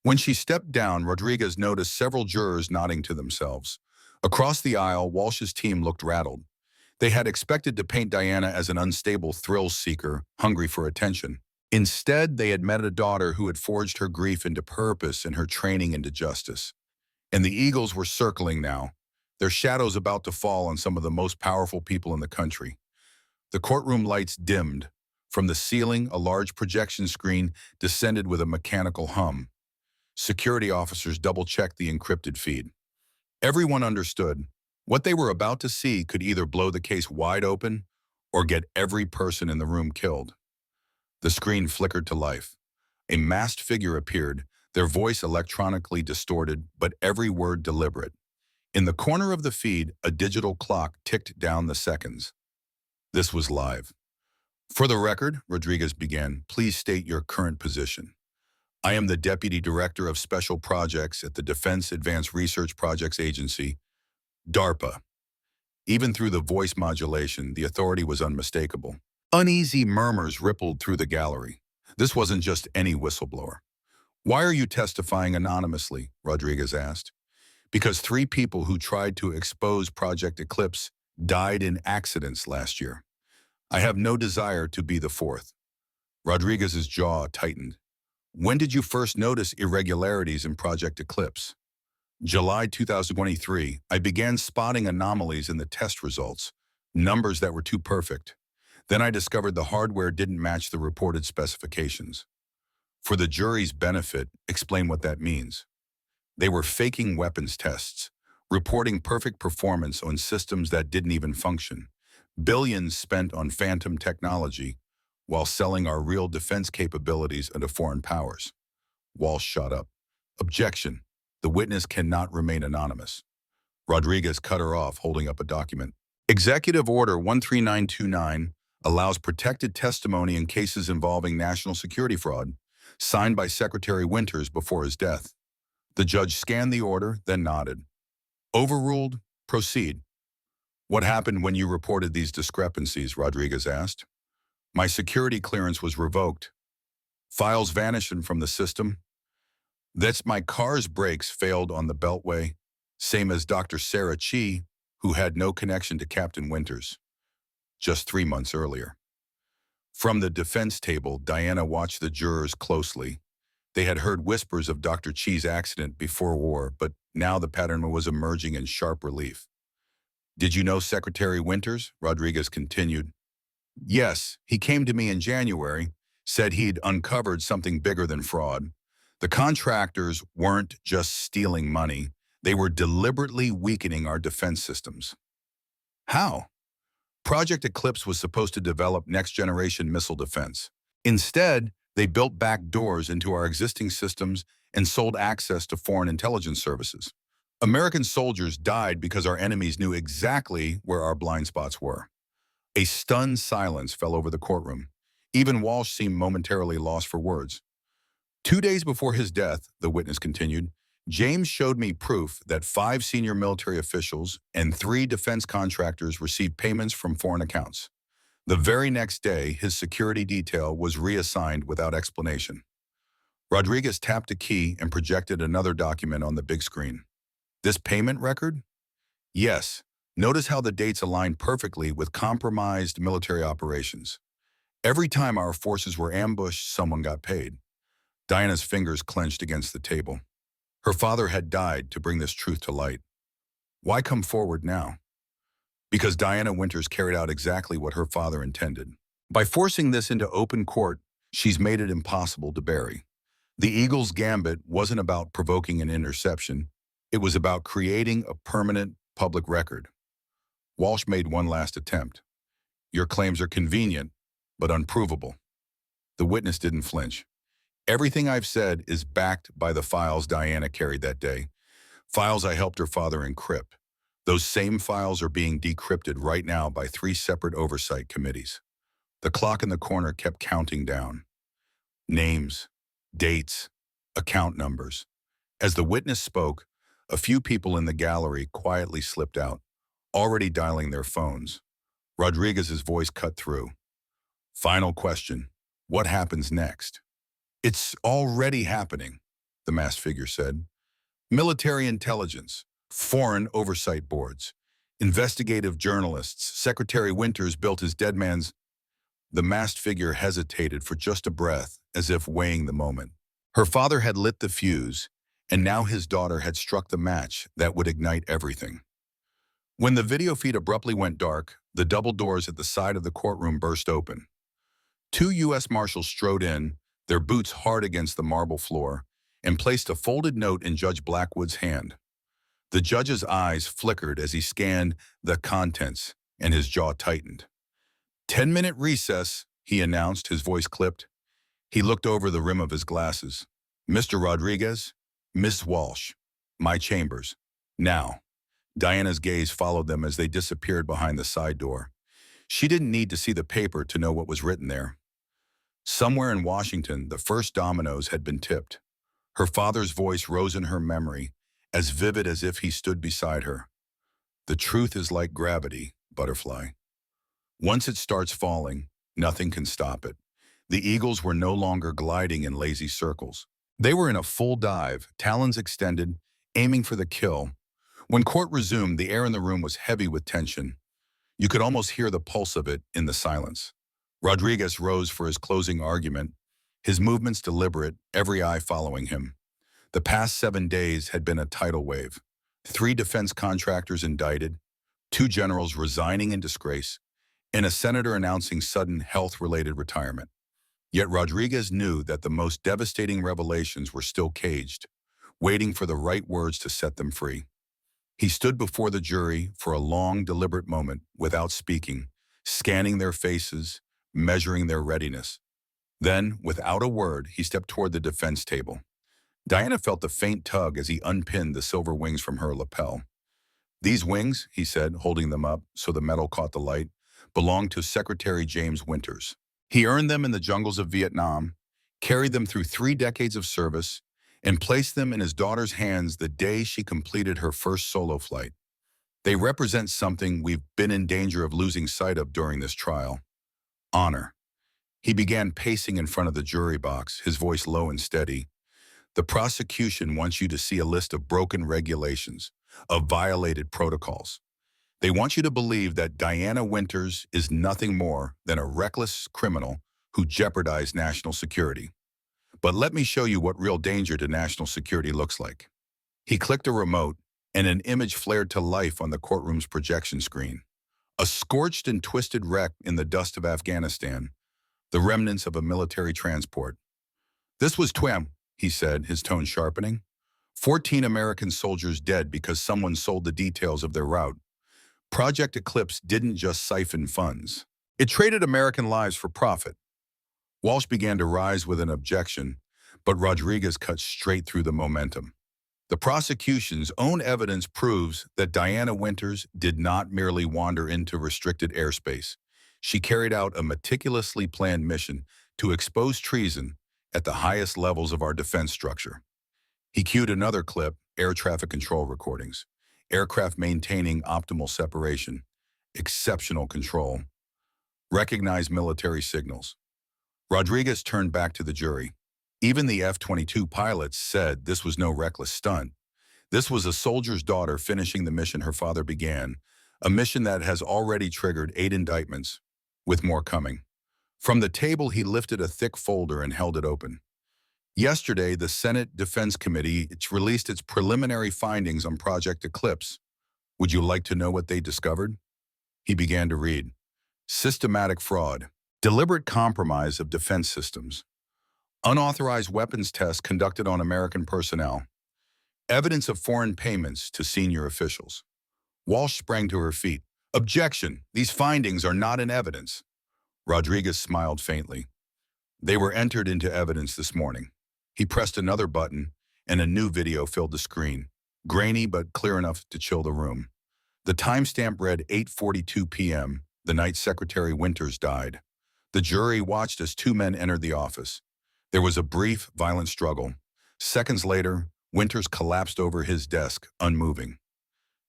When she stepped down, Rodriguez noticed several jurors nodding to themselves. Across the aisle, Walsh's team looked rattled. They had expected to paint Diana as an unstable thrill-seeker, hungry for attention. Instead, they had met a daughter who had forged her grief into purpose and her training into justice. And the Eagles were circling now, their shadows about to fall on some of the most powerful people in the country. The courtroom lights dimmed. From the ceiling, a large projection screen descended with a mechanical hum. Security officers double-checked the encrypted feed. Everyone understood. What they were about to see could either blow the case wide open or get every person in the room killed. The screen flickered to life. A masked figure appeared, their voice electronically distorted, but every word deliberate. In the corner of the feed, a digital clock ticked down the seconds. This was live. For the record, Rodriguez began, please state your current position. I am the Deputy Director of Special Projects at the Defense Advanced Research Projects Agency, DARPA. Even through the voice modulation, the authority was unmistakable. Uneasy murmurs rippled through the gallery. This wasn't just any whistleblower. Why are you testifying anonymously? Rodriguez asked. Because 3 people who tried to expose Project Eclipse died in accidents last year. I have no desire to be the 4th. Rodriguez's jaw tightened. When did you first notice irregularities in Project Eclipse? July 2023, I began spotting anomalies in the test results, numbers that were too perfect. Then I discovered the hardware didn't match the reported specifications. For the jury's benefit, explain what that means. They were faking weapons tests, reporting perfect performance on systems that didn't even function. Billions spent on phantom technology while selling our real defense capabilities into foreign powers. Walsh shot up. Objection. The witness cannot remain anonymous. Rodriguez cut her off, holding up a document. Executive Order 13929 allows protected testimony in cases involving national security fraud, signed by Secretary Winters before his death. The judge scanned the order, then nodded. Overruled. Proceed. What happened when you reported these discrepancies? Rodriguez asked. My security clearance was revoked. Files vanishing from the system. That's my car's brakes failed on the Beltway, same as Dr. Sarah Chi, who had no connection to Captain Winters, just 3 months earlier. From the defense table, Diana watched the jurors closely. They had heard whispers of Dr. Chi's accident before war, but now the pattern was emerging in sharp relief. Did you know Secretary Winters? Rodriguez continued. Yes, he came to me in January, said he'd uncovered something bigger than fraud. The contractors weren't just stealing money, they were deliberately weakening our defense systems. How? Project Eclipse was supposed to develop next-generation missile defense. Instead, they built back doors into our existing systems and sold access to foreign intelligence services. American soldiers died because our enemies knew exactly where our blind spots were. A stunned silence fell over the courtroom. Even Walsh seemed momentarily lost for words. 2 days before his death, the witness continued, James showed me proof that 5 senior military officials and 3 defense contractors received payments from foreign accounts. The very next day, his security detail was reassigned without explanation. Rodriguez tapped a key and projected another document on the big screen. This payment record? Yes. Notice how the dates align perfectly with compromised military operations. Every time our forces were ambushed, someone got paid. Diana's fingers clenched against the table. Her father had died to bring this truth to light. Why come forward now? Because Diana Winters carried out exactly what her father intended. By forcing this into open court, she's made it impossible to bury. The Eagles' gambit wasn't about provoking an interception. It was about creating a permanent public record. Walsh made one last attempt. Your claims are convenient, but unprovable. The witness didn't flinch. Everything I've said is backed by the files Diana carried that day. Files I helped her father encrypt. Those same files are being decrypted right now by 3 separate oversight committees. The clock in the corner kept counting down. Names, dates, account numbers. As the witness spoke, a few people in the gallery quietly slipped out, already dialing their phones. Rodriguez's voice cut through. Final question. What happens next? It's already happening, the masked figure said. Military intelligence, foreign oversight boards, investigative journalists. Secretary Winters built his dead man's... The masked figure hesitated for just a breath, as if weighing the moment. Her father had lit the fuse, and now his daughter had struck the match that would ignite everything. When the video feed abruptly went dark, the double doors at the side of the courtroom burst open. 2 U.S. Marshals strode in, their boots hard against the marble floor, and placed a folded note in Judge Blackwood's hand. The judge's eyes flickered as he scanned the contents, and his jaw tightened. 10-minute recess, he announced, his voice clipped. He looked over the rim of his glasses. Mr. Rodriguez, Miss Walsh, my chambers. Now. Diana's gaze followed them as they disappeared behind the side door. She didn't need to see the paper to know what was written there. Somewhere in Washington, the first dominoes had been tipped. Her father's voice rose in her memory, as vivid as if he stood beside her. The truth is like gravity, Butterfly. Once it starts falling, nothing can stop it. The Eagles were no longer gliding in lazy circles. They were in a full dive, talons extended, aiming for the kill. When court resumed, the air in the room was heavy with tension. You could almost hear the pulse of it in the silence. Rodriguez rose for his closing argument, his movements deliberate, every eye following him. The past 7 days had been a tidal wave. 3 defense contractors indicted, 2 generals resigning in disgrace, and a senator announcing sudden health-related retirement. Yet Rodriguez knew that the most devastating revelations were still caged, waiting for the right words to set them free. He stood before the jury for a long, deliberate moment without speaking, scanning their faces, measuring their readiness. Then, without a word, he stepped toward the defense table. Diana felt the faint tug as he unpinned the silver wings from her lapel. These wings, he said, holding them up so the metal caught the light, belonged to Secretary James Winters. He earned them in the jungles of Vietnam, carried them through 3 decades of service, and placed them in his daughter's hands the day she completed her first solo flight. They represent something we've been in danger of losing sight of during this trial. Honor. He began pacing in front of the jury box, his voice low and steady. The prosecution wants you to see a list of broken regulations, of violated protocols. They want you to believe that Diana Winters is nothing more than a reckless criminal who jeopardized national security. But let me show you what real danger to national security looks like. He clicked a remote, and an image flared to life on the courtroom's projection screen. A scorched and twisted wreck in the dust of Afghanistan, the remnants of a military transport. This was Twam, he said, his tone sharpening. 14 American soldiers dead because someone sold the details of their route. Project Eclipse didn't just siphon funds. It traded American lives for profit. Walsh began to rise with an objection, but Rodriguez cut straight through the momentum. The prosecution's own evidence proves that Diana Winters did not merely wander into restricted airspace. She carried out a meticulously planned mission to expose treason at the highest levels of our defense structure. He cued another clip, air traffic control recordings. Aircraft maintaining optimal separation, exceptional control, recognized military signals. Rodriguez turned back to the jury. Even the F-22 pilots said this was no reckless stunt. This was a soldier's daughter finishing the mission her father began, a mission that has already triggered 8 indictments, with more coming. From the table, he lifted a thick folder and held it open. Yesterday, the Senate Defense Committee released its preliminary findings on Project Eclipse. Would you like to know what they discovered? He began to read. Systematic fraud, Deliberate compromise of defense systems. Unauthorized weapons tests conducted on American personnel. Evidence of foreign payments to senior officials. Walsh sprang to her feet. Objection! These findings are not in evidence. Rodriguez smiled faintly. They were entered into evidence this morning. He pressed another button, and a new video filled the screen, grainy but clear enough to chill the room. The timestamp read 8:42 p.m., the night Secretary Winters died. The jury watched as two men entered the office. There was a brief, violent struggle. Seconds later, Winters collapsed over his desk, unmoving.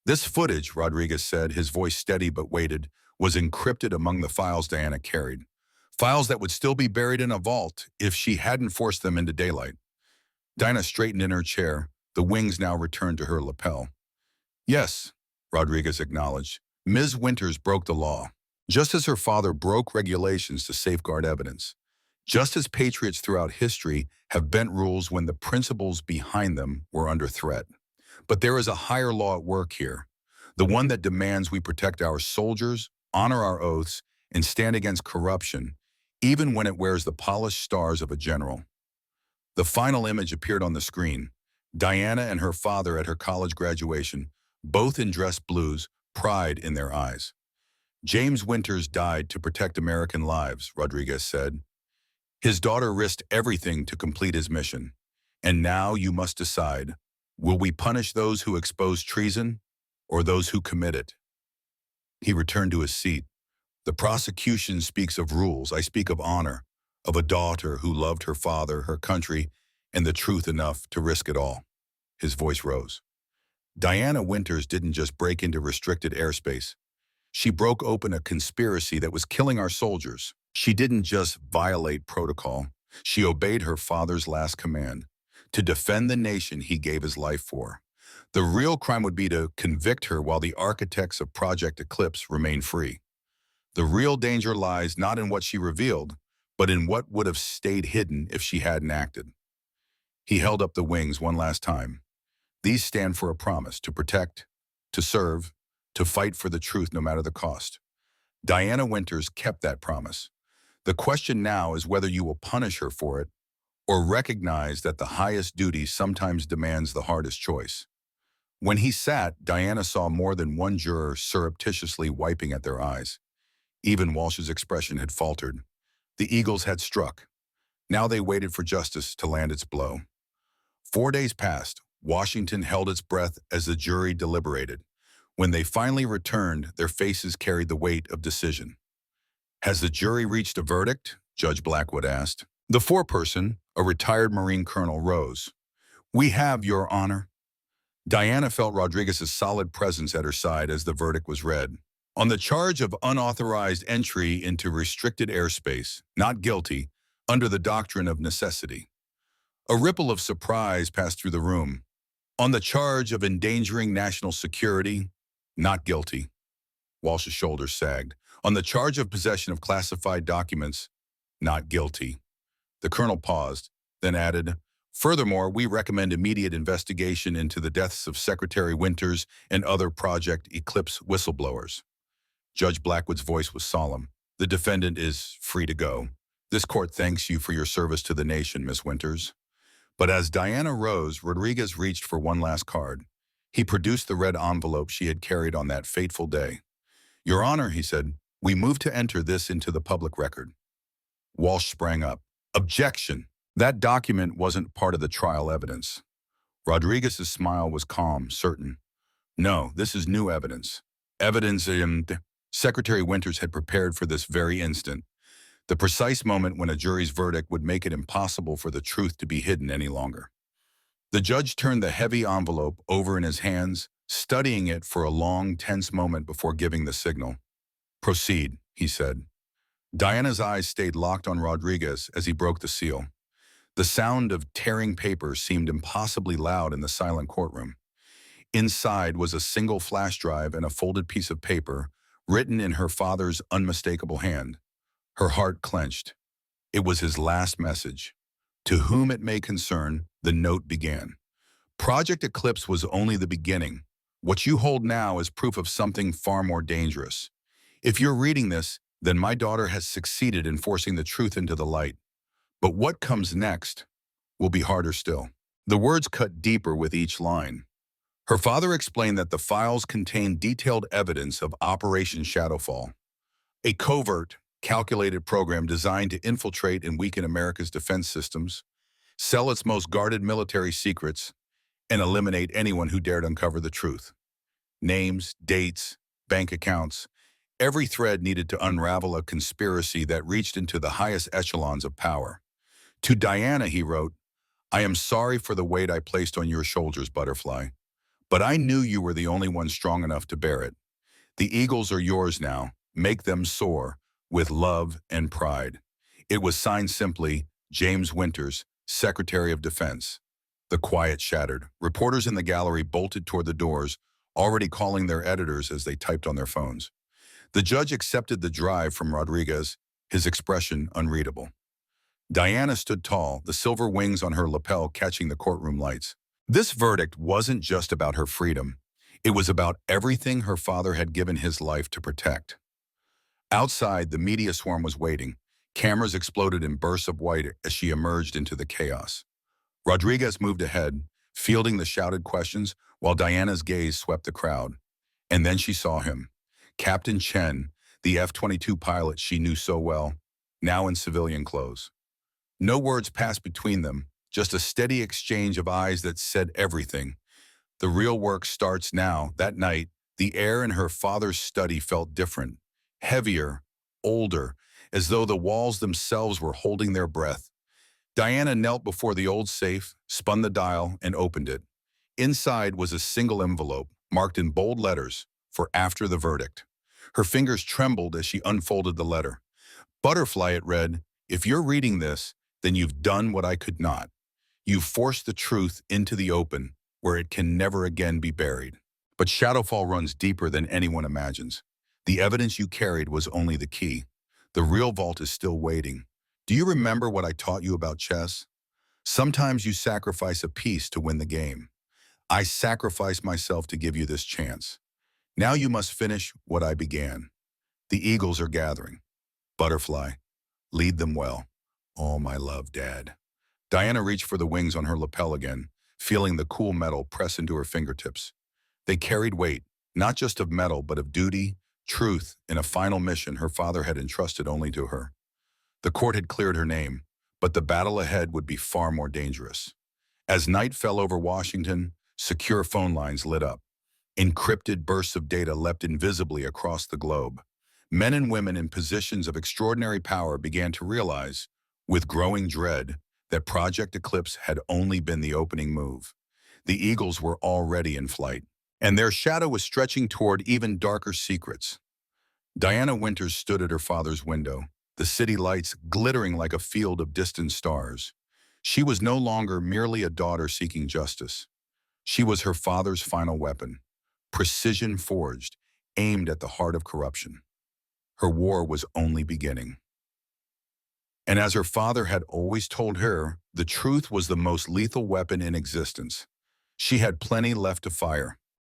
This footage, Rodriguez said, his voice steady but weighted, was encrypted among the files Diana carried. Files that would still be buried in a vault if she hadn't forced them into daylight. Diana straightened in her chair, the wings now returned to her lapel. Yes, Rodriguez acknowledged, Ms. Winters broke the law, just as her father broke regulations to safeguard evidence. Just as patriots throughout history have bent rules when the principles behind them were under threat. But there is a higher law at work here, the one that demands we protect our soldiers, honor our oaths, and stand against corruption, even when it wears the polished stars of a general. The final image appeared on the screen. Diana and her father at her college graduation, both in dress blues, pride in their eyes. James Winters died to protect American lives, Rodriguez said. His daughter risked everything to complete his mission. And now you must decide, will we punish those who expose treason or those who commit it? He returned to his seat. The prosecution speaks of rules. I speak of honor, of a daughter who loved her father, her country, and the truth enough to risk it all. His voice rose. Diana Winters didn't just break into restricted airspace. She broke open a conspiracy that was killing our soldiers. She didn't just violate protocol. She obeyed her father's last command, to defend the nation he gave his life for. The real crime would be to convict her while the architects of Project Eclipse remain free. The real danger lies not in what she revealed, but in what would have stayed hidden if she hadn't acted. He held up the wings one last time. These stand for a promise to protect, to serve, to fight for the truth no matter the cost. Diana Winters kept that promise. The question now is whether you will punish her for it or recognize that the highest duty sometimes demands the hardest choice. When he sat, Diana saw more than one juror surreptitiously wiping at their eyes. Even Walsh's expression had faltered. The eagles had struck. Now they waited for justice to land its blow. 4 days passed. Washington held its breath as the jury deliberated. When they finally returned, their faces carried the weight of decision. Has the jury reached a verdict? Judge Blackwood asked. The foreperson, a retired Marine colonel, rose. We have, Your Honor. Diana felt Rodriguez's solid presence at her side as the verdict was read. On the charge of unauthorized entry into restricted airspace, not guilty, under the doctrine of necessity. A ripple of surprise passed through the room. On the charge of endangering national security, not guilty. Walsh's shoulders sagged. On the charge of possession of classified documents, not guilty. The colonel paused, then added, furthermore, we recommend immediate investigation into the deaths of Secretary Winters and other Project Eclipse whistleblowers. Judge Blackwood's voice was solemn. The defendant is free to go. This court thanks you for your service to the nation, Miss Winters. But as Diana rose, Rodriguez reached for one last card. He produced the red envelope she had carried on that fateful day. Your Honor, he said, we move to enter this into the public record. Walsh sprang up. Objection! That document wasn't part of the trial evidence. Rodriguez's smile was calm, certain. No, this is new evidence. Evidence Secretary Winters had prepared for this very instant. The precise moment when a jury's verdict would make it impossible for the truth to be hidden any longer. The judge turned the heavy envelope over in his hands, studying it for a long, tense moment before giving the signal. Proceed, he said. Diana's eyes stayed locked on Rodriguez as he broke the seal. The sound of tearing paper seemed impossibly loud in the silent courtroom. Inside was a single flash drive and a folded piece of paper, written in her father's unmistakable hand. Her heart clenched. It was his last message. To whom it may concern, the note began. Project Eclipse was only the beginning. What you hold now is proof of something far more dangerous. If you're reading this, then my daughter has succeeded in forcing the truth into the light. But what comes next will be harder still. The words cut deeper with each line. Her father explained that the files contained detailed evidence of Operation Shadowfall, a covert, calculated program designed to infiltrate and weaken America's defense systems, sell its most guarded military secrets, and eliminate anyone who dared uncover the truth. Names, dates, bank accounts, every thread needed to unravel a conspiracy that reached into the highest echelons of power. To Diana, he wrote, "I am sorry for the weight I placed on your shoulders, Butterfly, but I knew you were the only one strong enough to bear it. The eagles are yours now. Make them soar with love and pride." It was signed simply, James Winters, Secretary of Defense. The quiet shattered. Reporters in the gallery bolted toward the doors, already calling their editors as they typed on their phones. The judge accepted the drive from Rodriguez, his expression unreadable. Diana stood tall, the silver wings on her lapel catching the courtroom lights. This verdict wasn't just about her freedom. It was about everything her father had given his life to protect. Outside, the media swarm was waiting. Cameras exploded in bursts of white as she emerged into the chaos. Rodriguez moved ahead, fielding the shouted questions while Diana's gaze swept the crowd. And then she saw him. Captain Chen, the F-22 pilot she knew so well, now in civilian clothes. No words passed between them, just a steady exchange of eyes that said everything. The real work starts now. That night, the air in her father's study felt different, heavier, older, as though the walls themselves were holding their breath. Diana knelt before the old safe, spun the dial, and opened it. Inside was a single envelope, marked in bold letters, for after the verdict. Her fingers trembled as she unfolded the letter. "Butterfly," it read, "if you're reading this, then you've done what I could not. You've forced the truth into the open, where it can never again be buried. But Shadowfall runs deeper than anyone imagines. The evidence you carried was only the key. The real vault is still waiting. Do you remember what I taught you about chess? Sometimes you sacrifice a piece to win the game. I sacrificed myself to give you this chance. Now you must finish what I began. The eagles are gathering. Butterfly, lead them well. Oh, my love, Dad." Diana reached for the wings on her lapel again, feeling the cool metal press into her fingertips. They carried weight, not just of metal, but of duty, truth, in a final mission her father had entrusted only to her. The court had cleared her name, but the battle ahead would be far more dangerous. As night fell over Washington, secure phone lines lit up. Encrypted bursts of data leapt invisibly across the globe. Men and women in positions of extraordinary power began to realize, with growing dread, that Project Eclipse had only been the opening move. The eagles were already in flight, and their shadow was stretching toward even darker secrets. Diana Winters stood at her father's window, the city lights glittering like a field of distant stars. She was no longer merely a daughter seeking justice. She was her father's final weapon, precision forged, aimed at the heart of corruption. Her war was only beginning. And as her father had always told her, the truth was the most lethal weapon in existence. She had plenty left to fire.